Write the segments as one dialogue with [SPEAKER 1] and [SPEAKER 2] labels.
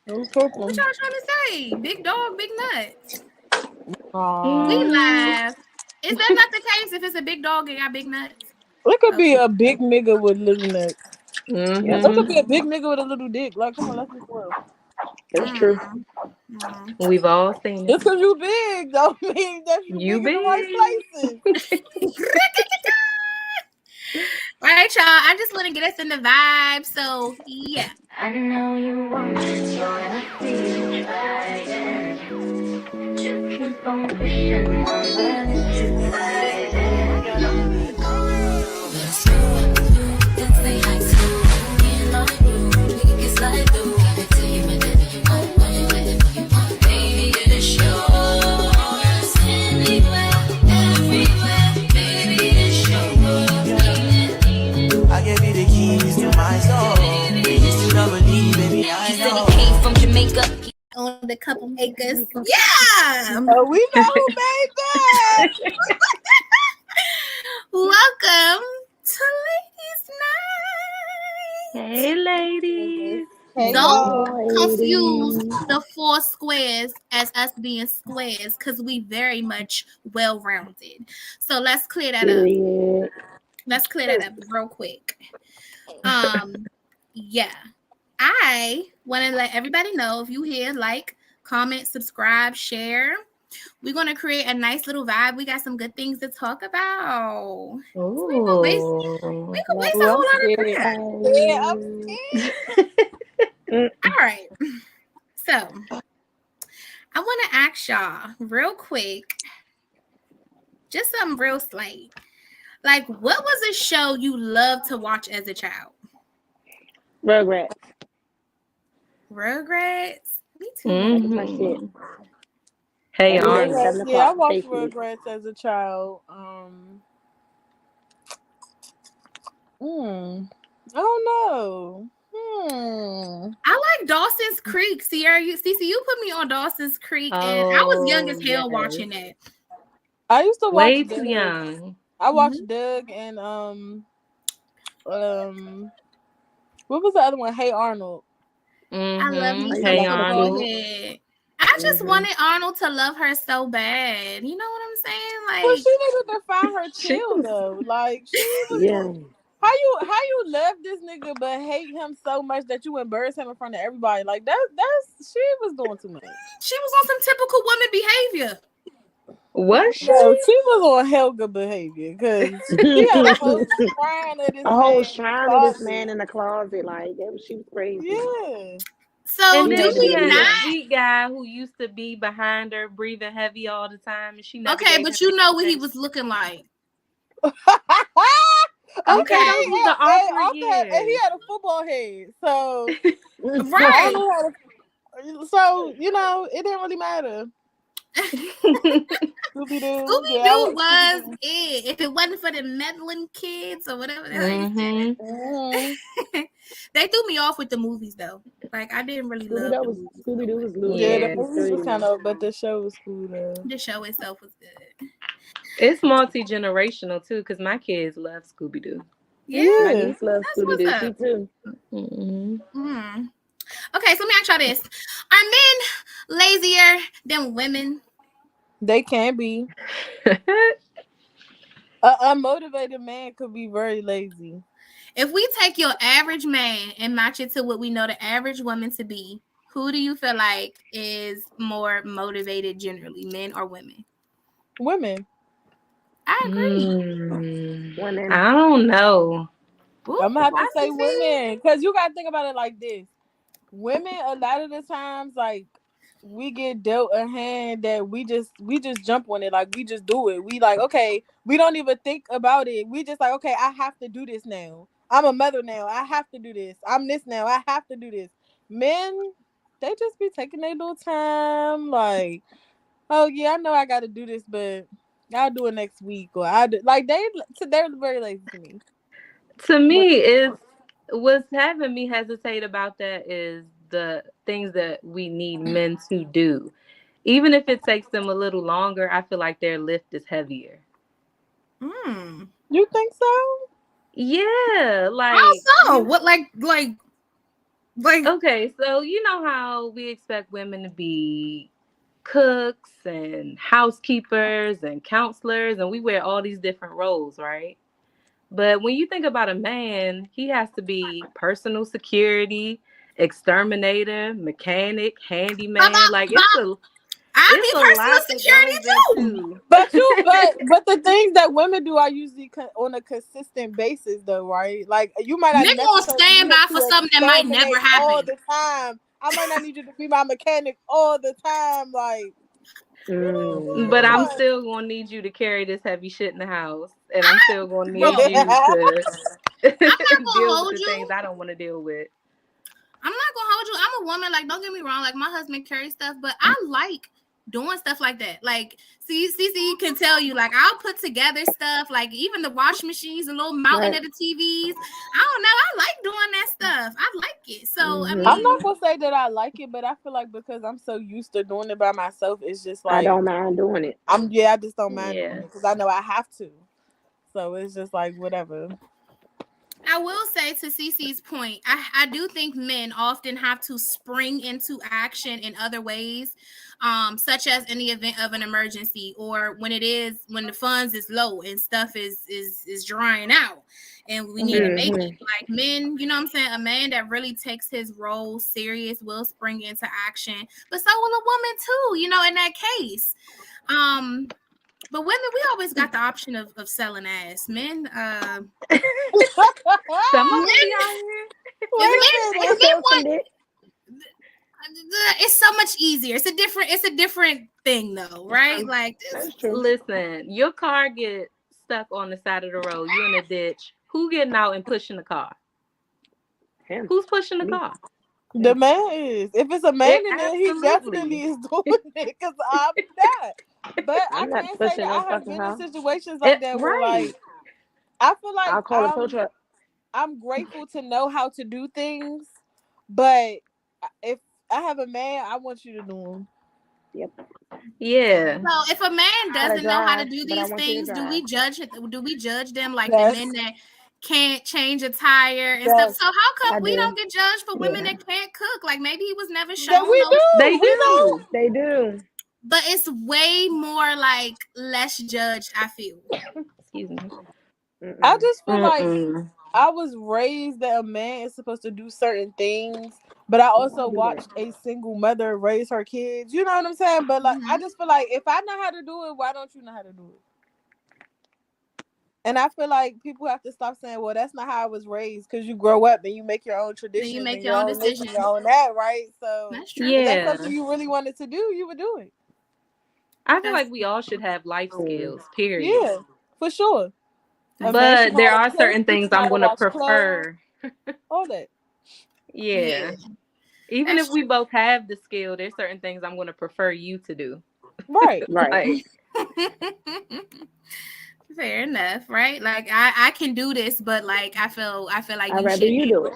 [SPEAKER 1] What
[SPEAKER 2] What
[SPEAKER 1] y'all trying to say? Big dog, big nut. We laugh. Is that not the case if it's a big dog and got big nuts?
[SPEAKER 2] It could be
[SPEAKER 1] Okay.
[SPEAKER 2] a big nigga with little nuts.
[SPEAKER 3] Mm-hmm.
[SPEAKER 2] It could be a big nigga with a little dick. Like, come on, let's be for real.
[SPEAKER 3] That's true.
[SPEAKER 1] Mm, mm.
[SPEAKER 3] We've all seen it.
[SPEAKER 2] Just because you big don't mean that you
[SPEAKER 3] You
[SPEAKER 2] big in the right
[SPEAKER 3] big.
[SPEAKER 2] places.
[SPEAKER 1] All right, y'all. I just want to get us in the vibe. So, yeah.
[SPEAKER 4] I know you want it, so I feel right. Just keep on pushing my buttons Let's go. Let's say hi to me and my room. We can get slide through. Give it to you whenever you want, whenever you want. Baby, it is yours. Anywhere, everywhere. Baby, it's yours.
[SPEAKER 5] I gave you the keys to my soul. You still don't believe, baby, I know.
[SPEAKER 4] He came from Jamaica.
[SPEAKER 1] Owned a couple acres. Yeah.
[SPEAKER 2] We know who made that.
[SPEAKER 1] Welcome to Ladies' Night.
[SPEAKER 3] Hey, ladies.
[SPEAKER 2] Hey,
[SPEAKER 1] Don't
[SPEAKER 2] y'all.
[SPEAKER 1] confuse the 4 squares as us being squares because we very much well-rounded. So let's clear that up. Let's clear that up real quick. Yeah. I want to let everybody know if you here, like, comment, subscribe, share. We're going to create a nice little vibe. We got some good things to talk about. So we can waste a whole lot of time.
[SPEAKER 2] Yeah, I'm scared.
[SPEAKER 1] All right. So I want to ask y'all real quick, just something real slight. Like, what was a show you loved to watch as a child?
[SPEAKER 6] Rugrats.
[SPEAKER 1] Rugrats? Me too.
[SPEAKER 3] Mm-hmm.
[SPEAKER 6] My shit.
[SPEAKER 3] Hey,
[SPEAKER 6] Every day,
[SPEAKER 3] Arnold.
[SPEAKER 6] 7
[SPEAKER 2] Yeah, I
[SPEAKER 6] o'clock,
[SPEAKER 2] watched
[SPEAKER 6] safely.
[SPEAKER 2] Rugrats as a child. I don't know.
[SPEAKER 1] I like Dawson's Creek. Sierra, you put me on Dawson's Creek, and I was young as hell watching that.
[SPEAKER 2] I used to watch
[SPEAKER 3] Way
[SPEAKER 2] Doug.
[SPEAKER 3] too young.
[SPEAKER 2] I watched Doug and what was the other one? Hey Arnold.
[SPEAKER 1] I love me some
[SPEAKER 3] Hey,
[SPEAKER 1] football
[SPEAKER 3] Arnold.
[SPEAKER 1] head. I just wanted Arnold to love her so bad. You know what I'm saying?
[SPEAKER 2] Well,
[SPEAKER 1] Like,
[SPEAKER 2] she needed to find her chill though. Like she was.
[SPEAKER 6] Yeah.
[SPEAKER 2] How you love this nigga but hate him so much that you embarrass him in front of everybody? Like that's she was doing too much.
[SPEAKER 1] she was on some typical woman behavior.
[SPEAKER 3] Was she?
[SPEAKER 2] No, she was on Helga behavior because she had a whole shrine of this
[SPEAKER 6] A whole
[SPEAKER 2] man
[SPEAKER 6] shrine of this man in the closet. Like, she was crazy.
[SPEAKER 2] Yeah.
[SPEAKER 1] So
[SPEAKER 3] And
[SPEAKER 1] do
[SPEAKER 3] then she
[SPEAKER 1] we
[SPEAKER 3] had
[SPEAKER 1] not?
[SPEAKER 3] a sweet guy who used to be behind her, breathing heavy all the time, and she never
[SPEAKER 1] Okay,
[SPEAKER 3] gave
[SPEAKER 1] but
[SPEAKER 3] him
[SPEAKER 1] you know what he
[SPEAKER 3] anything.
[SPEAKER 1] was looking like.
[SPEAKER 3] Okay, those was the awkward years.
[SPEAKER 2] And he had a football head, so
[SPEAKER 1] Right.
[SPEAKER 2] So it didn't really matter. Scooby-Doo
[SPEAKER 1] was it. If it wasn't for the meddling kids or whatever the hell you said. They threw me off with the movies though. Like I didn't really love the movies.
[SPEAKER 6] Scooby-Doo was little.
[SPEAKER 2] Yeah, the movies was kind of, but the show was cool though.
[SPEAKER 1] The show itself was good.
[SPEAKER 3] It's multi-generational too, because my kids love Scooby-Doo.
[SPEAKER 1] Yeah.
[SPEAKER 6] My niece loves Scooby-Doo. She too.
[SPEAKER 1] Okay, so let me ask y'all this. Are men lazier than women?
[SPEAKER 2] They can be. A unmotivated man could be very lazy.
[SPEAKER 1] If we take your average man and match it to what we know the average woman to be, who do you feel like is more motivated generally, men or women?
[SPEAKER 2] Women.
[SPEAKER 1] I agree.
[SPEAKER 6] Women.
[SPEAKER 3] I don't know.
[SPEAKER 1] Ooh,
[SPEAKER 2] I'm gonna have to say women, because you gotta think about it like this. Women, a lot of the times, like we get dealt a hand that we just jump on it, like we just do it. We like, okay, we don't even think about it. We just like, okay, I have to do this now. I'm a mother now. I have to do this. I'm this now. I have to do this. Men, they just be taking their little time, like, oh yeah, I know I got to do this, but I'll do it next week, or I do, like they're very lazy to me.
[SPEAKER 3] To me, what's having me hesitate about that is the things that we need men to do. Even if it takes them a little longer, I feel like their lift is heavier.
[SPEAKER 2] You think so?
[SPEAKER 3] Yeah, like
[SPEAKER 1] how so? What like Like,
[SPEAKER 3] Okay, so you know how we expect women to be cooks and housekeepers and counselors, and we wear all these different roles, right? But when you think about a man, he has to be personal security, exterminator, mechanic, handyman. Like
[SPEAKER 1] I
[SPEAKER 3] it's
[SPEAKER 1] be
[SPEAKER 3] a
[SPEAKER 1] personal
[SPEAKER 3] lot that
[SPEAKER 1] security
[SPEAKER 3] goes
[SPEAKER 1] too.
[SPEAKER 3] into.
[SPEAKER 2] But the things that women do are usually on a consistent basis, though, right? Like you might not
[SPEAKER 1] Nigga gonna
[SPEAKER 2] necessarily
[SPEAKER 1] stand
[SPEAKER 2] need him
[SPEAKER 1] by for
[SPEAKER 2] to
[SPEAKER 1] something that might never
[SPEAKER 2] exterminate all
[SPEAKER 1] happen.
[SPEAKER 2] the time. I might not need you to be my mechanic all the time. Like,
[SPEAKER 3] But I'm
[SPEAKER 2] what?
[SPEAKER 3] still gonna need you to carry this heavy shit in the house, and I'm still gonna
[SPEAKER 1] Bro,
[SPEAKER 3] need you to
[SPEAKER 1] I'm not gonna
[SPEAKER 3] deal with
[SPEAKER 1] hold
[SPEAKER 3] the
[SPEAKER 1] you.
[SPEAKER 3] things I don't want to deal with.
[SPEAKER 1] I'm not gonna hold you. I'm a woman. Like, don't get me wrong. Like, my husband carries stuff, but I like doing stuff like that. Like, see, Cece can tell you. Like, I'll put together stuff. Like, even the washing machines, the little mountain
[SPEAKER 6] Right.
[SPEAKER 1] of the TVs. I don't know. I like doing that stuff. I like it. So, I
[SPEAKER 6] Mhm.
[SPEAKER 2] I'm
[SPEAKER 1] mean,
[SPEAKER 2] not gonna say that I like it, but I feel like because I'm so used to doing it by myself, it's just
[SPEAKER 6] I
[SPEAKER 2] like
[SPEAKER 6] don't mind doing it.
[SPEAKER 2] I just don't mind doing
[SPEAKER 3] Yeah.
[SPEAKER 2] it because I know I have to. So it's just like whatever.
[SPEAKER 1] I will say to Cece's point, I do think men often have to spring into action in other ways, such as in the event of an emergency or when the funds is low and stuff is drying out and we need to make it.
[SPEAKER 6] Mhm.
[SPEAKER 1] Like, men, you know what I'm saying? A man that really takes his role serious will spring into action, but so will a woman too, you know, in that case. But women, we always got the option of selling ass. Men,
[SPEAKER 3] Some of them
[SPEAKER 1] men,
[SPEAKER 3] be out here.
[SPEAKER 1] if men
[SPEAKER 6] Sell some
[SPEAKER 1] want,
[SPEAKER 6] dick.
[SPEAKER 1] it's so much easier. It's a different thing though, right? Like,
[SPEAKER 6] That's true.
[SPEAKER 3] Listen, your car get stuck on the side of the road. You in a ditch. Who getting out and pushing the car?
[SPEAKER 6] Him.
[SPEAKER 3] Who's pushing the
[SPEAKER 6] Me.
[SPEAKER 3] car?
[SPEAKER 2] The man is. If it's a man in there, he
[SPEAKER 3] Absolutely.
[SPEAKER 2] definitely is doing it because I'm not. But I
[SPEAKER 6] I'm not
[SPEAKER 2] can't say
[SPEAKER 6] pushing
[SPEAKER 2] that
[SPEAKER 6] no
[SPEAKER 2] I have
[SPEAKER 6] fucking
[SPEAKER 2] been
[SPEAKER 6] car.
[SPEAKER 2] in situations like that where,
[SPEAKER 3] Right.
[SPEAKER 2] like, I feel like
[SPEAKER 6] I'll call a tow truck.
[SPEAKER 2] I'm grateful to know how to do things, but if I have a man, I want you to do them.
[SPEAKER 6] Yep.
[SPEAKER 3] Yeah.
[SPEAKER 1] so if a man
[SPEAKER 6] I gotta
[SPEAKER 1] doesn't know how to
[SPEAKER 6] drive,
[SPEAKER 1] do
[SPEAKER 6] but I
[SPEAKER 1] these
[SPEAKER 6] want you to
[SPEAKER 1] things, do
[SPEAKER 6] drive.
[SPEAKER 1] we judge them like
[SPEAKER 2] Yes.
[SPEAKER 1] the men that can't change a tire and
[SPEAKER 2] Yes.
[SPEAKER 1] stuff? So how come
[SPEAKER 6] I
[SPEAKER 1] we
[SPEAKER 6] do.
[SPEAKER 1] don't get judged for women
[SPEAKER 6] Yeah.
[SPEAKER 1] that can't cook? Like, maybe he was never
[SPEAKER 2] That
[SPEAKER 1] shown
[SPEAKER 2] we
[SPEAKER 1] those,
[SPEAKER 2] do.
[SPEAKER 3] They
[SPEAKER 2] We know.
[SPEAKER 3] do.
[SPEAKER 6] They do.
[SPEAKER 1] but it's way more like less judged, I feel.
[SPEAKER 3] Excuse me.
[SPEAKER 2] I just feel like
[SPEAKER 3] Mm-mm.
[SPEAKER 2] I was raised that a man is supposed to do certain things, but I also watched a single mother raise her kids. You know what I'm saying? But like, I just feel like if I know how to do it, why don't you know how to do it? And I feel like people have to stop saying, "Well, that's not how I was raised," because you grow up and you make your own traditions,
[SPEAKER 1] make
[SPEAKER 2] and
[SPEAKER 1] your own
[SPEAKER 2] this and
[SPEAKER 1] decisions.
[SPEAKER 2] your own that, right? So
[SPEAKER 1] That's true.
[SPEAKER 2] if that's
[SPEAKER 3] Yeah.
[SPEAKER 2] something you really wanted to do, you would do it.
[SPEAKER 3] I feel like we all should have life skills, period.
[SPEAKER 2] Yeah, for sure. A man
[SPEAKER 3] But
[SPEAKER 2] should
[SPEAKER 3] there
[SPEAKER 2] know how
[SPEAKER 3] are
[SPEAKER 2] to
[SPEAKER 3] certain
[SPEAKER 2] cook, he
[SPEAKER 3] things
[SPEAKER 2] should know
[SPEAKER 3] I'm
[SPEAKER 2] how to
[SPEAKER 3] going to
[SPEAKER 2] wash clothes,
[SPEAKER 3] prefer.
[SPEAKER 2] all that.
[SPEAKER 3] Yeah. Even
[SPEAKER 1] That's
[SPEAKER 3] if we both have the skill, there's certain things I'm going to prefer you to do.
[SPEAKER 2] Right.
[SPEAKER 6] Right.
[SPEAKER 3] Like,
[SPEAKER 1] Fair enough, right? Like, I can do this, but like I feel like
[SPEAKER 6] I'd
[SPEAKER 1] you
[SPEAKER 6] rather
[SPEAKER 1] should.
[SPEAKER 6] you do it.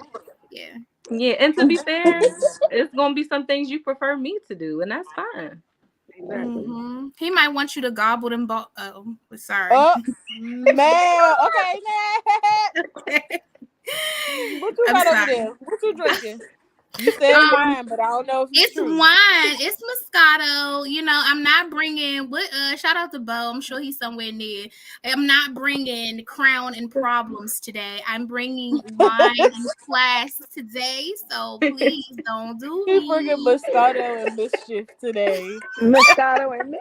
[SPEAKER 1] Yeah.
[SPEAKER 3] yeah, and to be fair, it's going to be some things you prefer me to do, and that's fine.
[SPEAKER 6] Exactly.
[SPEAKER 1] He might want you to gobble them. Sorry.
[SPEAKER 2] Oh man. Okay, man. What you
[SPEAKER 1] I'm
[SPEAKER 2] got over
[SPEAKER 1] sorry.
[SPEAKER 2] there? What you drinking? You said wine, but I don't know if
[SPEAKER 1] It's
[SPEAKER 2] true.
[SPEAKER 1] wine. It's Moscato. You know, I'm not bringing. Shout out to Bo. I'm sure he's somewhere near. I'm not bringing Crown and Problems today. I'm bringing wine and class today. So please don't do
[SPEAKER 2] He
[SPEAKER 1] me.
[SPEAKER 2] bringing Moscato and mischief today.
[SPEAKER 6] Moscato and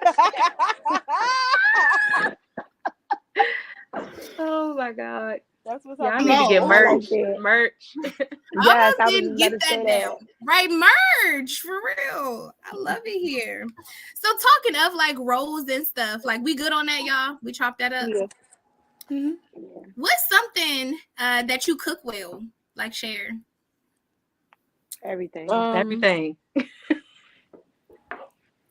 [SPEAKER 3] Oh my God.
[SPEAKER 2] That's what's
[SPEAKER 3] Y'all
[SPEAKER 2] happening.
[SPEAKER 3] need to get
[SPEAKER 6] I like
[SPEAKER 3] merch.
[SPEAKER 6] that.
[SPEAKER 3] Merch.
[SPEAKER 6] Yes, I was
[SPEAKER 1] didn't
[SPEAKER 6] just
[SPEAKER 1] get
[SPEAKER 6] about to
[SPEAKER 1] that
[SPEAKER 6] say
[SPEAKER 1] down. Right, merge for real. I love it here. So talking of like rolls and stuff, like we good on that, y'all? We chop that up.
[SPEAKER 2] Yeah.
[SPEAKER 1] Mm-hmm. What's something that you cook well? Like, share.
[SPEAKER 6] Everything.
[SPEAKER 3] Everything.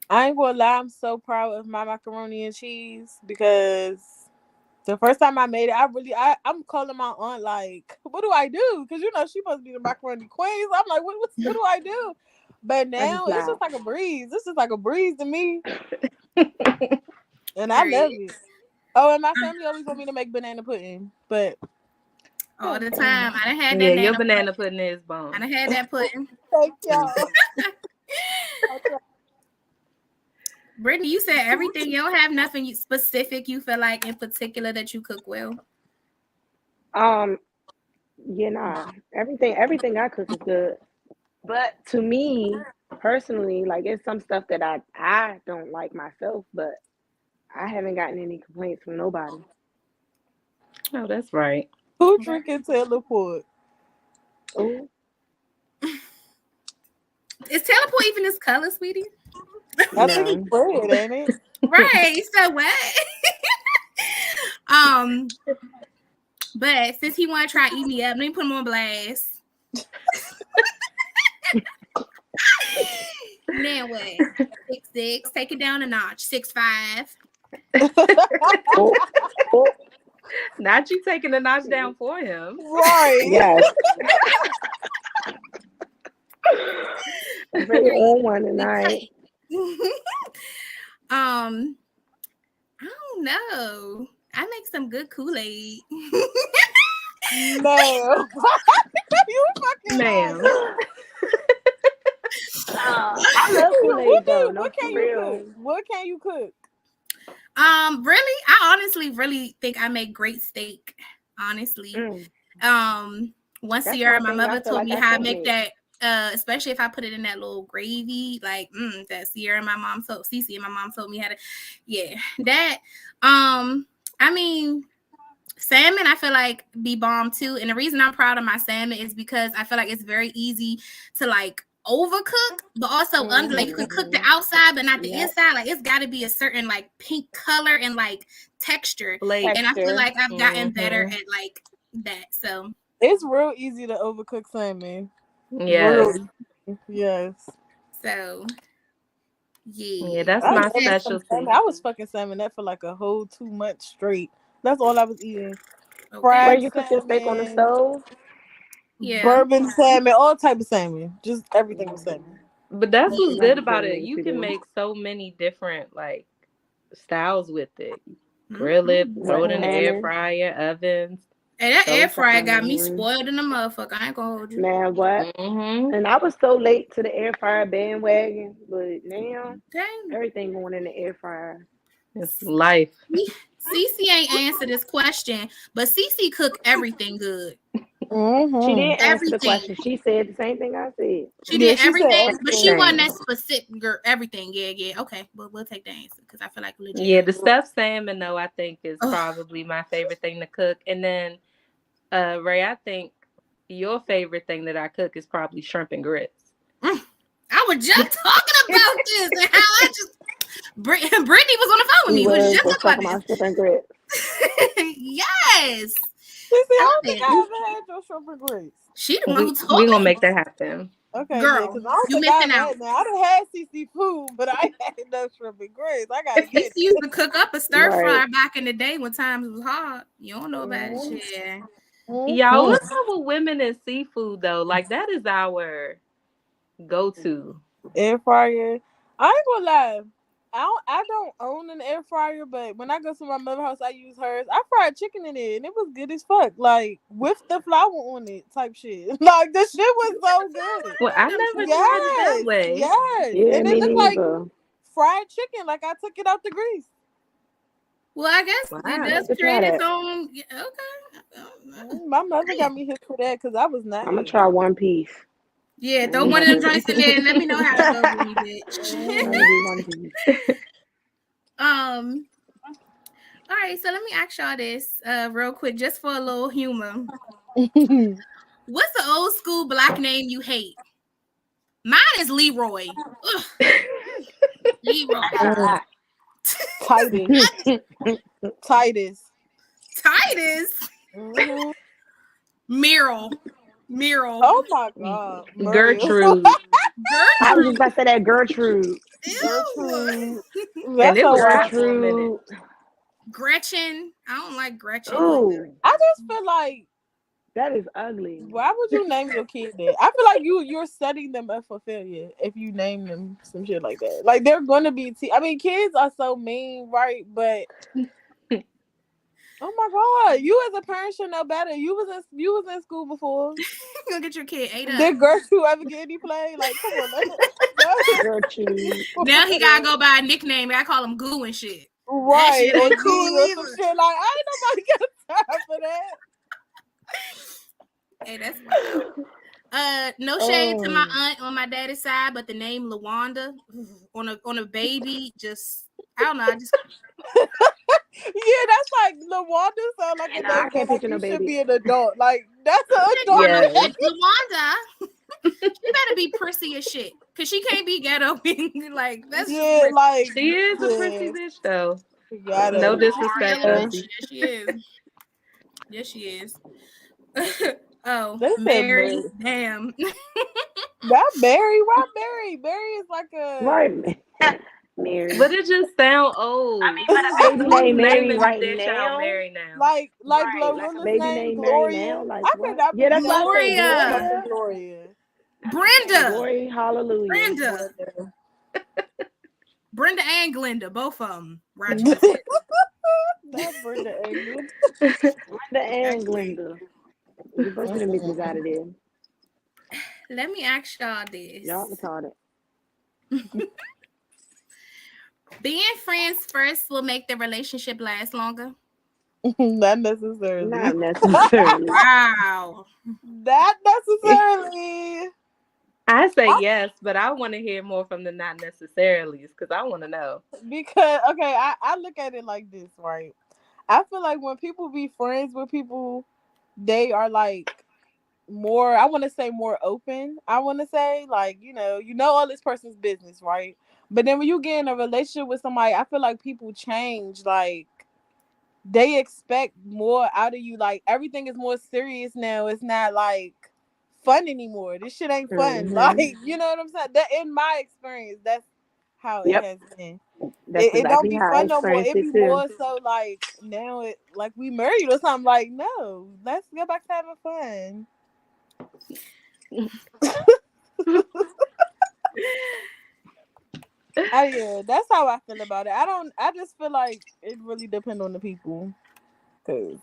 [SPEAKER 2] I ain't gonna lie, I'm so proud of my macaroni and cheese because the first time I made it, I'm calling my aunt like, what do I do? Because you know she's supposed to be the macaroni queen. So I'm like, what do I do? But now it's just like a breeze. This is like a breeze to me, and I love it. Oh, and my family always want me to make banana pudding, but
[SPEAKER 1] all the time. I done had that.
[SPEAKER 3] Yeah, your
[SPEAKER 1] nano
[SPEAKER 3] banana
[SPEAKER 1] pudding.
[SPEAKER 3] pudding is bomb.
[SPEAKER 1] I done had that pudding.
[SPEAKER 2] Thank y'all.
[SPEAKER 1] Brittany, you said everything. You don't have nothing specific you feel like in particular that you cook well.
[SPEAKER 6] Everything I cook is good. But to me, personally, like it's some stuff that I don't like myself, but I haven't gotten any complaints from nobody.
[SPEAKER 3] Oh, that's right.
[SPEAKER 2] Who drinking Taylor Port?
[SPEAKER 6] Oh,
[SPEAKER 1] Is teleport even this color, sweetie?
[SPEAKER 2] I think it's red, ain't it?
[SPEAKER 1] Right. So what? But since he want to try eat me up, let me put him on blast. Now what? 6'6", take it down a notch. 6'5".
[SPEAKER 3] Not you taking the notch down for him.
[SPEAKER 2] Right.
[SPEAKER 6] yes. Very on one tonight.
[SPEAKER 1] I don't know. I make some good Kool-Aid.
[SPEAKER 2] Ma'am. You fucking
[SPEAKER 3] Ma'am.
[SPEAKER 6] I love Kool-Aid though. No,
[SPEAKER 2] What can
[SPEAKER 6] for
[SPEAKER 2] you
[SPEAKER 6] real.
[SPEAKER 2] cook? What can you cook?
[SPEAKER 1] Really, I honestly really think I make great steak. Honestly. Once
[SPEAKER 6] That's
[SPEAKER 1] a year,
[SPEAKER 6] one
[SPEAKER 1] my
[SPEAKER 6] thing I
[SPEAKER 1] mother
[SPEAKER 6] feel
[SPEAKER 1] told
[SPEAKER 6] like
[SPEAKER 1] me
[SPEAKER 6] I
[SPEAKER 1] how to
[SPEAKER 6] can't
[SPEAKER 1] make
[SPEAKER 6] make.
[SPEAKER 1] that. Especially if I put it in that little gravy, like that Sierra and my mom told Cece and my mom told me how to, that. I mean, salmon I feel like be bomb too, and the reason I'm proud of my salmon is because I feel like it's very easy to like overcook, but also under. Like you can cook the outside, but not the inside. Like it's got to be a certain like pink color and like texture, and I feel like I've gotten better at like that. So
[SPEAKER 2] It's real easy to overcook salmon.
[SPEAKER 3] Yes.
[SPEAKER 2] Yes.
[SPEAKER 1] So
[SPEAKER 3] Yeah, that's my specialty.
[SPEAKER 2] I was fucking salmon that for like a whole 2 months straight. That's all I was eating.
[SPEAKER 1] Okay.
[SPEAKER 2] Fried
[SPEAKER 6] Where you cook your steak on the
[SPEAKER 2] salmon,
[SPEAKER 6] stove?
[SPEAKER 1] Yeah.
[SPEAKER 2] bourbon salmon, all type of salmon. Just everything with salmon.
[SPEAKER 3] But that's what's
[SPEAKER 6] That's
[SPEAKER 3] good about
[SPEAKER 6] what I
[SPEAKER 3] it.
[SPEAKER 6] need
[SPEAKER 3] You
[SPEAKER 6] to
[SPEAKER 3] can
[SPEAKER 6] do.
[SPEAKER 3] make so many different like styles with it. Grill it, throw it in the air fryer, ovens.
[SPEAKER 1] And that
[SPEAKER 3] So
[SPEAKER 1] air
[SPEAKER 3] it's
[SPEAKER 1] fryer got me spoiled in the motherfucker. I ain't gonna hold you.
[SPEAKER 6] Man, what? And I was so late to the air fryer bandwagon, but now everything going in the air fryer.
[SPEAKER 3] It's life.
[SPEAKER 1] Cece ain't answer this question, but Cece cook everything good.
[SPEAKER 6] She didn't answer the
[SPEAKER 1] Everything.
[SPEAKER 6] question. She said the same thing I said.
[SPEAKER 1] She did
[SPEAKER 2] she
[SPEAKER 1] everything,
[SPEAKER 2] said
[SPEAKER 1] but she wasn't that specific. Girl, everything. Yeah. Okay, but we'll take the answer because I feel like legit.
[SPEAKER 3] Yeah, the stuffed salmon though I think is probably my favorite thing to cook. And then Ray, I think your favorite thing that I cook is probably shrimp and grits.
[SPEAKER 1] I was just talking about this and how I just Brittany was on the phone with me. We was just talking about
[SPEAKER 6] shrimp and grits.
[SPEAKER 1] Yes.
[SPEAKER 2] I don't think I ever had your shrimp and grits.
[SPEAKER 1] She the one who told
[SPEAKER 3] We
[SPEAKER 1] me.
[SPEAKER 3] gonna make that happen.
[SPEAKER 2] Okay,
[SPEAKER 1] girl,
[SPEAKER 2] because I don't
[SPEAKER 1] you
[SPEAKER 2] think I
[SPEAKER 1] missing out.
[SPEAKER 2] had that. I done had CC food, but I ain't had no shrimp and grits. I gotta get
[SPEAKER 1] Cece used to cook up a stir fry back in the day when times was hard. You don't know about it, shit.
[SPEAKER 3] Y'all, what's up with women and seafood though? Like that is our go-to.
[SPEAKER 2] Air fryer. I ain't gonna lie. I don't own an air fryer, but when I go to my mother's house, I use hers. I fried chicken in it, and it was good as fuck. Like with the flour on it, type shit. Like the shit was so good.
[SPEAKER 3] Well, I never tried it that way.
[SPEAKER 2] Yes,
[SPEAKER 6] Yeah,
[SPEAKER 2] and it looked like fried chicken. Like I took it out the grease.
[SPEAKER 1] Well, I guess it does create its own. Okay.
[SPEAKER 2] My mother got me hit for that because I was not.
[SPEAKER 6] I'm gonna try one piece.
[SPEAKER 1] Yeah, throw one of them joints in there and let me know how to go, bitch. All right, so let me ask y'all this real quick, just for a little humor. What's the old school black name you hate? Mine is Leroy. Leroy.
[SPEAKER 2] Titus. Titus.
[SPEAKER 1] Titus. Meryl.
[SPEAKER 2] Oh my god.
[SPEAKER 3] Gertrude.
[SPEAKER 6] I was just about to say that Gertrude.
[SPEAKER 2] Gertrude.
[SPEAKER 3] And it was hot for a minute.
[SPEAKER 1] Gretchen. I don't like Gretchen.
[SPEAKER 6] Ooh,
[SPEAKER 2] I just feel like
[SPEAKER 6] that is ugly.
[SPEAKER 2] why would you name your kid that? I feel like you're setting them up for failure if you name them some shit like that. Like they're gonna be I mean, kids are so mean, right? But Oh my God! You as a parent should know better. You was in school before.
[SPEAKER 1] You gonna get your kid ate up.
[SPEAKER 2] Did Gertrude ever get any play? Like, come on,
[SPEAKER 6] Gertrude.
[SPEAKER 1] Now he gotta go by a nickname. I call him Goo and shit.
[SPEAKER 2] right?
[SPEAKER 1] shit ain't
[SPEAKER 2] Or
[SPEAKER 1] cool
[SPEAKER 2] G or some
[SPEAKER 1] either.
[SPEAKER 2] shit. Like, I ain't nobody got time for that.
[SPEAKER 1] Hey, that's no shade to my
[SPEAKER 2] Oh.
[SPEAKER 1] aunt on my daddy's side, but the name Lawanda on a baby, just I don't know. I just
[SPEAKER 2] Yeah, that's like LaWanda sound like a
[SPEAKER 6] Nah, I
[SPEAKER 2] name
[SPEAKER 6] can't
[SPEAKER 2] that like
[SPEAKER 6] picture
[SPEAKER 2] you
[SPEAKER 6] no
[SPEAKER 2] should
[SPEAKER 6] baby.
[SPEAKER 2] be an adult. Like that's an adult.
[SPEAKER 3] Yes.
[SPEAKER 2] name.
[SPEAKER 1] Lawanda. She better be prissy as shit, cause she can't be ghetto. Like that's
[SPEAKER 2] Yeah,
[SPEAKER 1] just
[SPEAKER 2] like
[SPEAKER 3] She is a prissy bitch, though.
[SPEAKER 2] You got
[SPEAKER 3] No
[SPEAKER 2] it.
[SPEAKER 3] disrespect,
[SPEAKER 1] Real
[SPEAKER 3] Prissy.
[SPEAKER 1] bitch. Yes, she is. Yes, she is. Oh,
[SPEAKER 2] They said
[SPEAKER 1] Mary.
[SPEAKER 2] Mary.
[SPEAKER 1] Damn.
[SPEAKER 2] That Mary, why Mary? Mary is like a
[SPEAKER 6] Right, Mary.
[SPEAKER 3] But it just sound old.
[SPEAKER 6] I mean, but a baby
[SPEAKER 3] Who's
[SPEAKER 6] named Mary
[SPEAKER 3] naming
[SPEAKER 6] right
[SPEAKER 3] their child
[SPEAKER 6] now.
[SPEAKER 3] Mary now?
[SPEAKER 2] like
[SPEAKER 6] Right, like a
[SPEAKER 2] Glorilla's
[SPEAKER 6] baby
[SPEAKER 2] name,
[SPEAKER 6] named Mary
[SPEAKER 2] Gloria.
[SPEAKER 6] now. Like
[SPEAKER 2] I
[SPEAKER 6] what?
[SPEAKER 2] could not
[SPEAKER 6] Yeah, that's
[SPEAKER 2] believe
[SPEAKER 6] why I said
[SPEAKER 1] Gloria.
[SPEAKER 2] Gloria.
[SPEAKER 1] Brenda.
[SPEAKER 6] Glory, hallelujah.
[SPEAKER 1] Brenda. Brenda and Glenda, both of them. Roger.
[SPEAKER 2] That Brenda England.
[SPEAKER 6] Brenda and Glenda. Get both of them bitches out of there.
[SPEAKER 1] Let me ask y'all this.
[SPEAKER 6] Y'all retarded.
[SPEAKER 1] Being friends first will make the relationship last longer.
[SPEAKER 2] Not necessarily.
[SPEAKER 6] Not necessarily.
[SPEAKER 1] Wow.
[SPEAKER 2] Not necessarily.
[SPEAKER 3] I say yes, but I want to hear more from the not necessarily because I want to know.
[SPEAKER 2] Because okay, I look at it like this, right? I feel like when people be friends with people, they are like more, I want to say more open. I want to say like, you know all this person's business, right? But then when you get in a relationship with somebody, I feel like people change. Like they expect more out of you. Like everything is more serious now. It's not like fun anymore. This shit ain't fun.
[SPEAKER 6] Mhm.
[SPEAKER 2] Like, you know what I'm saying? That in my experience, that's how
[SPEAKER 6] Yep.
[SPEAKER 2] it has been.
[SPEAKER 6] That's
[SPEAKER 2] It don't
[SPEAKER 6] exactly
[SPEAKER 2] be
[SPEAKER 6] how I
[SPEAKER 2] fun no more.
[SPEAKER 6] experienced
[SPEAKER 2] It be
[SPEAKER 6] it too.
[SPEAKER 2] more so like now it like we married or something. Like, no, let's go back to having fun. Yeah, that's how I feel about it. I just feel like it really depends on the people. Cause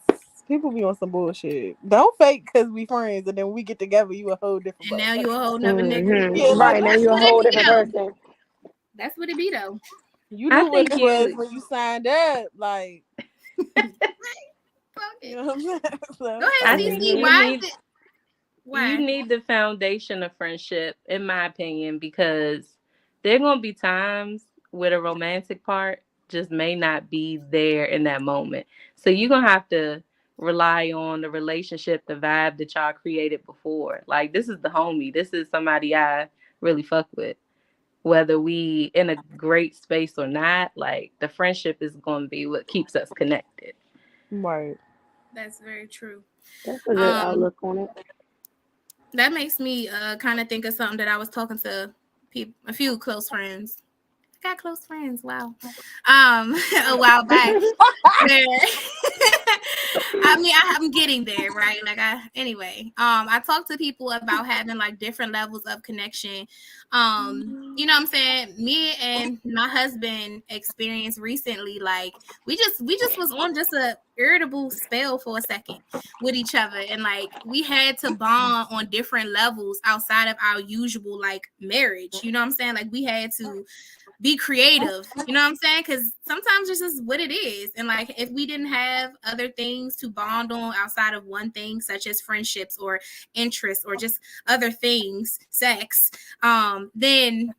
[SPEAKER 2] people be on some bullshit. Don't fake cause we friends and then we get together, you a whole different
[SPEAKER 1] And now
[SPEAKER 2] motherfucker.
[SPEAKER 1] you a whole nother nigga.
[SPEAKER 6] Mhm.
[SPEAKER 2] Yeah,
[SPEAKER 6] Right,
[SPEAKER 2] like,
[SPEAKER 6] now you're a
[SPEAKER 1] That's what
[SPEAKER 6] whole
[SPEAKER 1] it be,
[SPEAKER 6] different
[SPEAKER 1] though.
[SPEAKER 6] person.
[SPEAKER 1] That's what it be though.
[SPEAKER 2] You
[SPEAKER 3] I
[SPEAKER 2] knew what
[SPEAKER 3] think
[SPEAKER 2] it was
[SPEAKER 3] you-
[SPEAKER 2] when you signed up. Like,
[SPEAKER 1] Fuck
[SPEAKER 2] you
[SPEAKER 1] it.
[SPEAKER 2] know what I'm saying? So,
[SPEAKER 1] Go
[SPEAKER 3] I
[SPEAKER 1] ahead,
[SPEAKER 3] think
[SPEAKER 1] CC.
[SPEAKER 3] you
[SPEAKER 1] Why
[SPEAKER 3] need-
[SPEAKER 1] is it? Why?
[SPEAKER 3] You need the foundation of friendship, in my opinion, because there are going to be times where the romantic part just may not be there in that moment. So you're going to have to rely on the relationship, the vibe that y'all created before. Like, this is the homie. This is somebody I really fuck with. Whether we in a great space or not, like, the friendship is going to be what keeps us connected.
[SPEAKER 2] right.
[SPEAKER 1] That's very true.
[SPEAKER 6] That's a good outlook on it.
[SPEAKER 1] That makes me kind of think of something that I was talking to a few close friends. I got close friends. Wow. A while back. Where I mean, I'm getting there, right? Like I talk to people about having like different levels of connection. You know what I'm saying? Me and my husband experienced recently, like we just was on just a irritable spell for a second with each other, and like we had to bond on different levels outside of our usual like marriage. You know what I'm saying? Like we had to be creative, you know what I'm saying? Because sometimes this is what it is. And like if we didn't have other things to bond on outside of one thing, such as friendships or interests or just other things, sex, then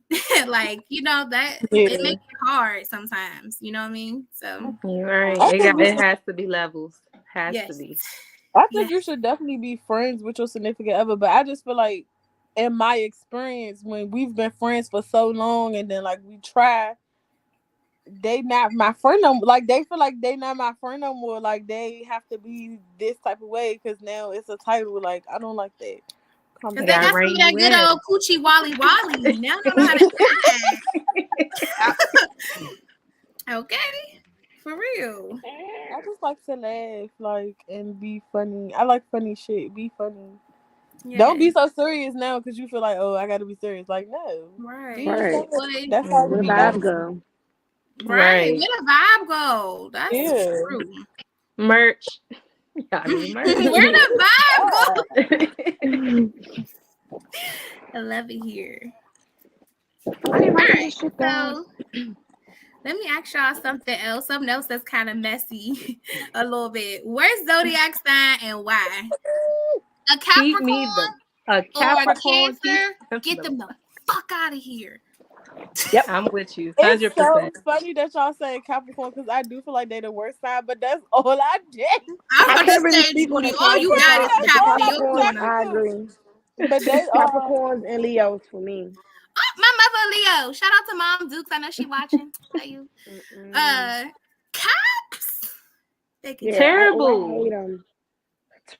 [SPEAKER 1] like that it makes it hard sometimes, you know what I mean? So
[SPEAKER 3] You're right.
[SPEAKER 2] I think
[SPEAKER 3] It has to be levels. Has
[SPEAKER 1] yes.
[SPEAKER 3] to be.
[SPEAKER 2] I think you should definitely be friends with your significant other, but I just feel like in my experience, when we've been friends for so long and then like we try, they not my friend no more. Like they feel like they not my friend no more. Like they have to be this type of way because now it's a title. Like I don't like that.
[SPEAKER 1] Because they got some of that good old coochie wally wally. Now I don't know how to act. Okay. For real.
[SPEAKER 2] I just like to laugh, like, and be funny. I like funny shit. Be funny. Yeah. Don't be so serious now because you feel like, oh, I got to be serious. Like, no.
[SPEAKER 1] Right.
[SPEAKER 6] Right.
[SPEAKER 2] That's how
[SPEAKER 6] where the vibe go.
[SPEAKER 1] Right. Where the vibe go? That's true.
[SPEAKER 3] Merch. Y'all need merch.
[SPEAKER 1] Where the vibe go? I love it here.
[SPEAKER 6] I didn't write
[SPEAKER 1] Alright,
[SPEAKER 6] this shit down.
[SPEAKER 1] So let me ask y'all something else that's kind of messy a little bit. Where's zodiac sign and why? A
[SPEAKER 3] Keep me
[SPEAKER 1] Capricorn
[SPEAKER 3] a
[SPEAKER 1] or a
[SPEAKER 3] Capricorn.
[SPEAKER 1] Cancer?
[SPEAKER 3] Keep
[SPEAKER 1] Get them the fuck out of here.
[SPEAKER 3] I'm with you,
[SPEAKER 2] It's
[SPEAKER 3] 100%.
[SPEAKER 2] so funny that y'all say Capricorn because I do feel like they're the worst sign, but that's all I did.
[SPEAKER 1] I
[SPEAKER 6] I
[SPEAKER 1] was
[SPEAKER 6] can't
[SPEAKER 1] about to
[SPEAKER 6] really
[SPEAKER 1] say,
[SPEAKER 6] speak on
[SPEAKER 1] Judy,
[SPEAKER 6] the
[SPEAKER 1] all you got is
[SPEAKER 6] Capricorns.
[SPEAKER 1] Cap in your
[SPEAKER 6] Capricorns,
[SPEAKER 1] corner.
[SPEAKER 6] I agree.
[SPEAKER 2] But they are.
[SPEAKER 6] Capricorns and Leos for me.
[SPEAKER 1] Oh, my mother Leo. Shout out to Mom Dukes. I know she watching. Tell you. Caps. They can
[SPEAKER 6] Yeah,
[SPEAKER 3] Terrible.
[SPEAKER 6] I hate them.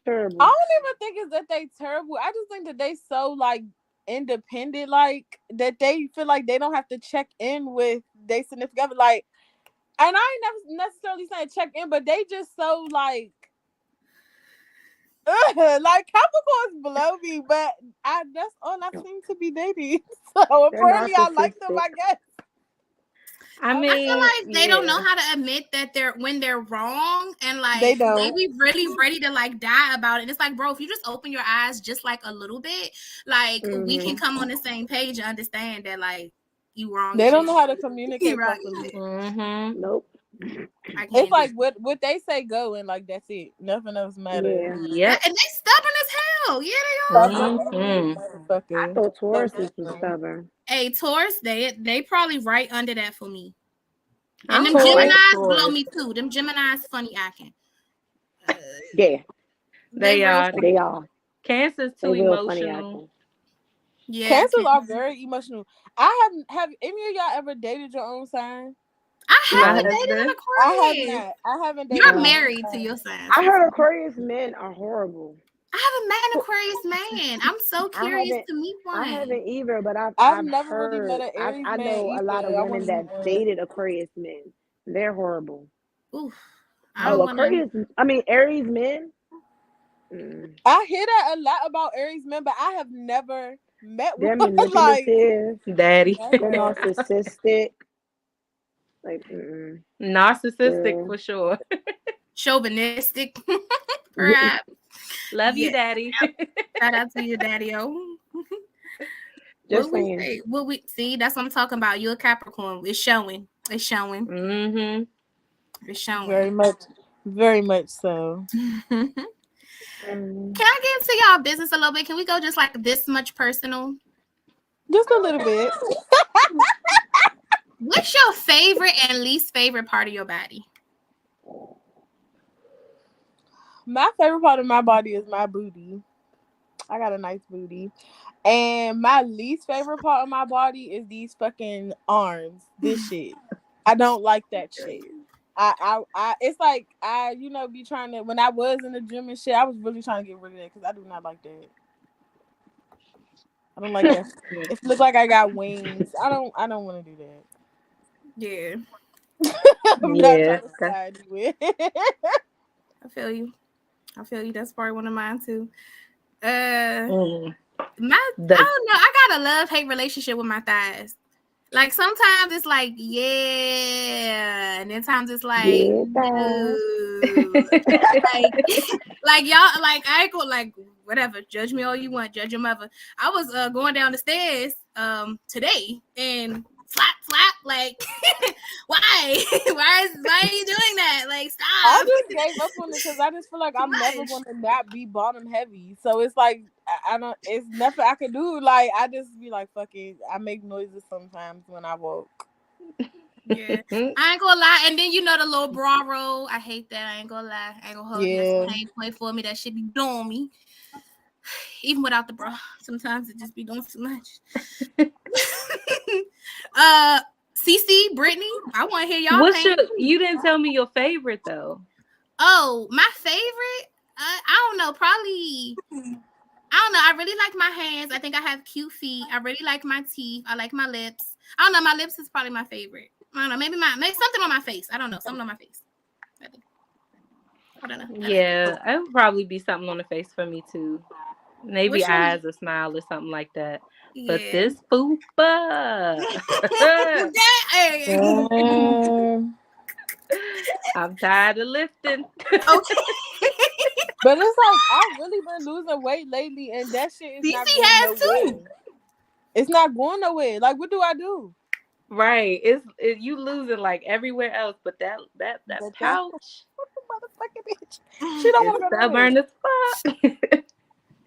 [SPEAKER 6] Terrible.
[SPEAKER 2] I don't even think it's that they terrible. I just think that they so like independent, like that they feel like they don't have to check in with their significant other. Like, and I ain't never necessarily saying check in, but they just so like, like Capricorns blow me. But that's all I seem to be dating. So
[SPEAKER 6] They're
[SPEAKER 2] apparently I like them.
[SPEAKER 6] narcissistic.
[SPEAKER 2] I guess.
[SPEAKER 3] I mean,
[SPEAKER 1] I feel like they don't know
[SPEAKER 3] yeah.
[SPEAKER 1] how to admit that they're wrong, and like
[SPEAKER 2] They don't.
[SPEAKER 1] they be really ready to like die about it. And it's like, bro, if you just open your eyes just like a little bit, like we can come on the same page and understand that like you wrong.
[SPEAKER 2] They don't know how to communicate
[SPEAKER 1] Right.
[SPEAKER 2] properly.
[SPEAKER 3] Mm-hmm.
[SPEAKER 6] Nope.
[SPEAKER 1] I can't
[SPEAKER 2] It's like
[SPEAKER 1] do it.
[SPEAKER 2] what they say go and like that's it. Nothing else matters.
[SPEAKER 6] Yeah.
[SPEAKER 3] Yep.
[SPEAKER 1] And they stubborn as hell. Yeah, they are.
[SPEAKER 3] Mm-hmm.
[SPEAKER 6] I
[SPEAKER 2] Motherfucker.
[SPEAKER 6] thought Tauruses was stubborn.
[SPEAKER 1] Hey, Taurus, they probably right under that for me.
[SPEAKER 3] I
[SPEAKER 1] And them
[SPEAKER 3] don't like
[SPEAKER 1] Geminis
[SPEAKER 3] Taurus.
[SPEAKER 1] blow me too. Them Geminis funny acting.
[SPEAKER 6] Yeah,
[SPEAKER 3] They
[SPEAKER 1] real
[SPEAKER 3] are.
[SPEAKER 1] funny.
[SPEAKER 6] they are.
[SPEAKER 3] Cancer's
[SPEAKER 6] They
[SPEAKER 3] too
[SPEAKER 6] real funny
[SPEAKER 3] emotional.
[SPEAKER 6] acting.
[SPEAKER 1] Yeah,
[SPEAKER 2] Cancers are very emotional. I have any of y'all ever dated your own sign?
[SPEAKER 1] I
[SPEAKER 3] My
[SPEAKER 1] haven't dated an
[SPEAKER 3] husband.
[SPEAKER 2] I have
[SPEAKER 1] Aquarius.
[SPEAKER 2] not. I haven't dated
[SPEAKER 1] You're
[SPEAKER 2] my own
[SPEAKER 1] married to
[SPEAKER 2] sign.
[SPEAKER 1] your sign.
[SPEAKER 6] I heard Aquarius men are horrible.
[SPEAKER 1] I haven't met an Aquarius man. I'm so curious to meet one.
[SPEAKER 6] I haven't either, but
[SPEAKER 2] I've never really
[SPEAKER 6] heard.
[SPEAKER 2] met an Aries
[SPEAKER 6] I
[SPEAKER 2] man
[SPEAKER 6] know a lot of
[SPEAKER 2] either. I
[SPEAKER 6] women
[SPEAKER 2] wanna
[SPEAKER 6] that
[SPEAKER 2] meet one.
[SPEAKER 6] dated Aquarius men. They're horrible.
[SPEAKER 1] Oof. I don't wanna.
[SPEAKER 6] Aquarius. I mean Aries men.
[SPEAKER 2] I hear that a lot about Aries men, but I have never met
[SPEAKER 6] They're
[SPEAKER 2] one. Like,
[SPEAKER 6] manipulative.
[SPEAKER 3] Daddy.
[SPEAKER 6] They're narcissistic. Like,
[SPEAKER 3] Narcissistic
[SPEAKER 6] Yeah.
[SPEAKER 3] for sure.
[SPEAKER 1] Chauvinistic, perhaps.
[SPEAKER 3] Love you,
[SPEAKER 1] Yeah.
[SPEAKER 3] Daddy.
[SPEAKER 1] Shout out to you, Daddy-o.
[SPEAKER 6] Just
[SPEAKER 1] What we
[SPEAKER 6] saying.
[SPEAKER 1] say? What we see? That's what I'm talking about. You're a Capricorn. It's showing. It's showing.
[SPEAKER 3] Mm-hmm.
[SPEAKER 1] It's showing.
[SPEAKER 2] very much so.
[SPEAKER 1] Can I get into y'all business a little bit? Can we go just like this much personal?
[SPEAKER 2] Just a little bit.
[SPEAKER 1] What's your favorite and least favorite part of your body?
[SPEAKER 2] My favorite part of my body is my booty. I got a nice booty. And my least favorite part of my body is these fucking arms. This shit. I don't like that shit. I it's like I be trying to, when I was in the gym and shit, I was really trying to get rid of that because I do not like that. I don't like that. It looks like I got wings. I don't want to do that.
[SPEAKER 1] Yeah.
[SPEAKER 2] I'm not
[SPEAKER 3] Yeah.
[SPEAKER 2] trying to side you with.
[SPEAKER 1] I feel you. That's probably one of mine too. I don't know. I got a love-hate relationship with my thighs. Like sometimes it's like, yeah, and then times it's like, no. like y'all, like I ain't gonna like whatever. Judge me all you want. Judge your mother. I was going down the stairs today and slap. Like, why? Why are you doing that? Like, stop.
[SPEAKER 2] I just gave up on it because I just feel like I'm never gonna not be bottom heavy. So it's like I don't. It's nothing I can do. Like I just be like, fuck it. I make noises sometimes when I walk.
[SPEAKER 1] Yeah, I ain't gonna lie. And then the little bra roll. I hate that. I ain't gonna lie. I ain't gonna hold you. That's a pain point for me. That shit be blowing me. Even without the bra, sometimes it just be doing too much. CC, Brittany, I want to hear y'all.
[SPEAKER 3] You didn't tell me your favorite though.
[SPEAKER 1] Oh, my favorite? I don't know. Probably. I don't know. I really like my hands. I think I have cute feet. I really like my teeth. I like my lips. I don't know. My lips is probably my favorite. I don't know. Maybe something on my face. I don't know. Something on my face. I don't know.
[SPEAKER 3] Yeah, it would probably be something on the face for me too. Maybe eyes or smile or something like that. Yeah. But this fupa. I'm tired of lifting.
[SPEAKER 1] Okay.
[SPEAKER 2] But it's like I've really been losing weight lately, and that shit is not
[SPEAKER 1] DC
[SPEAKER 2] going
[SPEAKER 1] has
[SPEAKER 2] nowhere.
[SPEAKER 1] too.
[SPEAKER 2] It's not going nowhere. Like, what do I do?
[SPEAKER 3] Right. You losing like everywhere else, but that
[SPEAKER 2] But that
[SPEAKER 3] pouch
[SPEAKER 2] motherfucking bitch. She don't
[SPEAKER 3] is
[SPEAKER 2] want to go
[SPEAKER 3] stubborn
[SPEAKER 2] nowhere.
[SPEAKER 3] as fuck.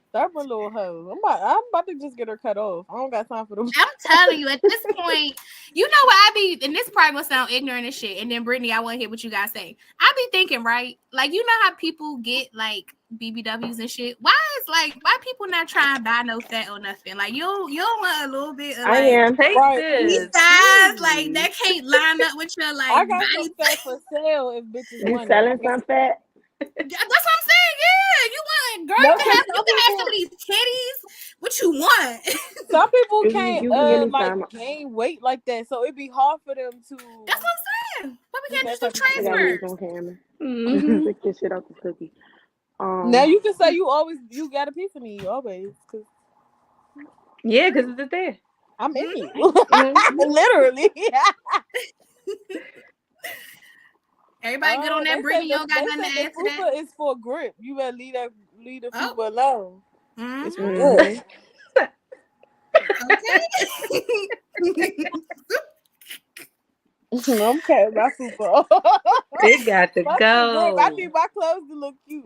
[SPEAKER 2] Stubborn little hoe. I'm about to just get her cut off. I don't got time for them.
[SPEAKER 1] I'm telling you, at this point, you know what I be, and this probably gonna sound ignorant as shit. And then Brittany, I want to hear what you guys say. I be thinking, right? Like, you know how people get like BBWs and shit. Why people not trying to buy no fat or nothing? Like, you don't want a little bit of
[SPEAKER 6] I
[SPEAKER 1] like
[SPEAKER 6] am.
[SPEAKER 3] Take
[SPEAKER 2] Right.
[SPEAKER 1] these
[SPEAKER 3] this.
[SPEAKER 1] size, like that can't line up with your like
[SPEAKER 2] I got
[SPEAKER 1] body.
[SPEAKER 2] some fat for sale if bitches
[SPEAKER 6] You
[SPEAKER 2] want
[SPEAKER 6] selling
[SPEAKER 2] it.
[SPEAKER 6] some fat?
[SPEAKER 1] That's what I'm saying. Yeah, you want girl,
[SPEAKER 2] No,
[SPEAKER 1] you can have
[SPEAKER 2] some
[SPEAKER 1] some of these titties. What you want?
[SPEAKER 2] Some people
[SPEAKER 6] You
[SPEAKER 2] can't
[SPEAKER 6] can give me
[SPEAKER 2] like
[SPEAKER 6] some.
[SPEAKER 2] gain weight like that, so it'd be hard for them to.
[SPEAKER 1] That's what I'm saying. But we can't just do
[SPEAKER 2] That's
[SPEAKER 6] I got these
[SPEAKER 1] transfers.
[SPEAKER 6] on camera.
[SPEAKER 3] Mhm.
[SPEAKER 6] Pick this shit off the cookie.
[SPEAKER 2] Now you can say you got a piece of me always, cause
[SPEAKER 3] Yeah, because it's there.
[SPEAKER 2] I'm in you,
[SPEAKER 3] Mhm.
[SPEAKER 2] literally.
[SPEAKER 1] Everybody good on that, Brittany. You don't got nothing to
[SPEAKER 2] the
[SPEAKER 1] add to that.
[SPEAKER 2] fupa is for grip. You better leave the
[SPEAKER 1] Oh.
[SPEAKER 2] fupa alone.
[SPEAKER 1] Mhm.
[SPEAKER 2] It's for good.
[SPEAKER 1] Okay.
[SPEAKER 2] I'm cutting my fupa.
[SPEAKER 3] It got to
[SPEAKER 2] Fuck the grip.
[SPEAKER 3] go.
[SPEAKER 2] I need my clothes to look cute.